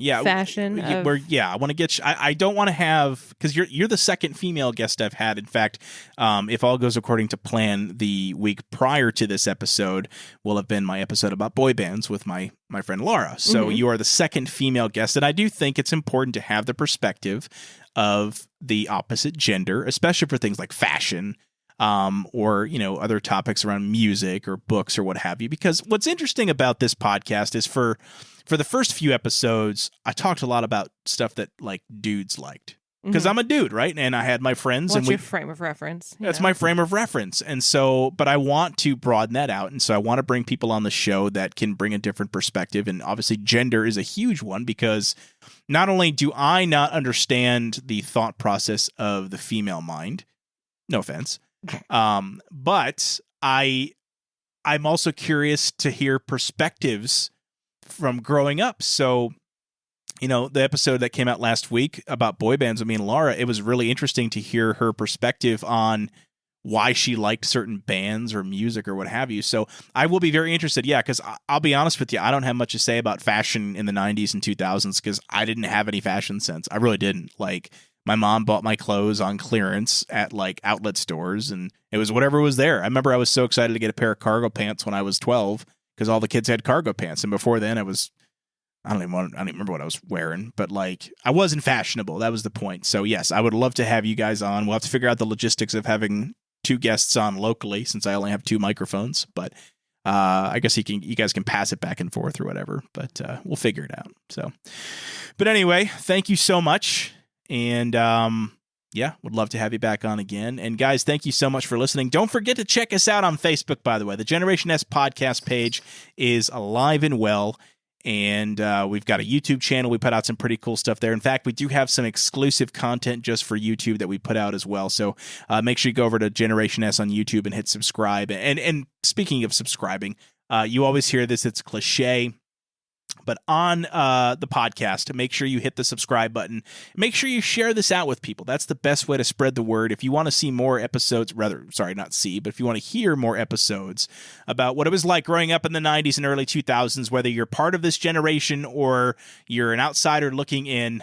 yeah. Fashion. I want to get. I don't want to have because you're the second female guest I've had. In fact, if all goes according to plan, the week prior to this episode will have been my episode about boy bands with my friend Laura. So you are the second female guest, and I do think it's important to have the perspective of the opposite gender, especially for things like fashion. Or other topics around music or books or what have you. Because what's interesting about this podcast is for the first few episodes, I talked a lot about stuff that like dudes liked. Because I'm a dude, right? And I had my friends. What's your frame of reference? That's my frame of reference. And so, but I want to broaden that out. And so I want to bring people on the show that can bring a different perspective. And obviously gender is a huge one because not only do I not understand the thought process of the female mind, no offense, but I'm also curious to hear perspectives from growing up. So, the episode that came out last week about boy bands with me and Laura, it was really interesting to hear her perspective on why she liked certain bands or music or what have you. So I will be very interested. Yeah, because I'll be honest with you, I don't have much to say about fashion in the 90s and 2000s because I didn't have any fashion sense. I really didn't. Like, my mom bought my clothes on clearance at like outlet stores, and it was whatever was there. I remember I was so excited to get a pair of cargo pants when I was 12 because all the kids had cargo pants, and before then I don't even remember what I was wearing, but like I wasn't fashionable. That was the point. So yes, I would love to have you guys on. We'll have to figure out the logistics of having two guests on locally since I only have two microphones, but I guess you guys can pass it back and forth or whatever, but we'll figure it out. So, but anyway, thank you so much. And would love to have you back on again. And guys, thank you so much for listening. Don't forget to check us out on Facebook, by the way. The Generation S podcast page is alive and well. And we've got a YouTube channel. We put out some pretty cool stuff there. In fact, we do have some exclusive content just for YouTube that we put out as well. So make sure you go over to Generation S on YouTube and hit subscribe. And speaking of subscribing, you always hear this, it's cliche. But on the podcast, make sure you hit the subscribe button. Make sure you share this out with people. That's the best way to spread the word. If you want to see more episodes, but if you want to hear more episodes about what it was like growing up in the 90s and early 2000s, whether you're part of this generation or you're an outsider looking in,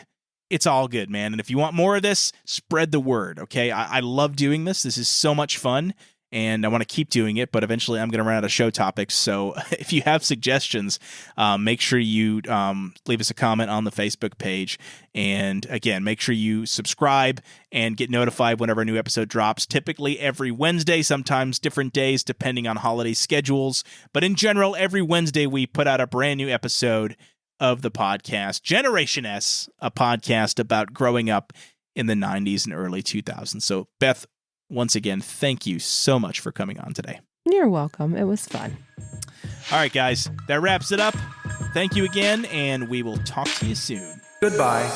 it's all good, man. And if you want more of this, spread the word, okay? I love doing this. This is so much fun. And I want to keep doing it, but eventually I'm going to run out of show topics. So if you have suggestions, make sure you leave us a comment on the Facebook page. And again, make sure you subscribe and get notified whenever a new episode drops. Typically every Wednesday, sometimes different days, depending on holiday schedules. But in general, every Wednesday we put out a brand new episode of the podcast, Generation S, a podcast about growing up in the 90s and early 2000s. So Beth, once again, thank you so much for coming on today. You're welcome. It was fun. All right, guys, that wraps it up. Thank you again, and we will talk to you soon. Goodbye.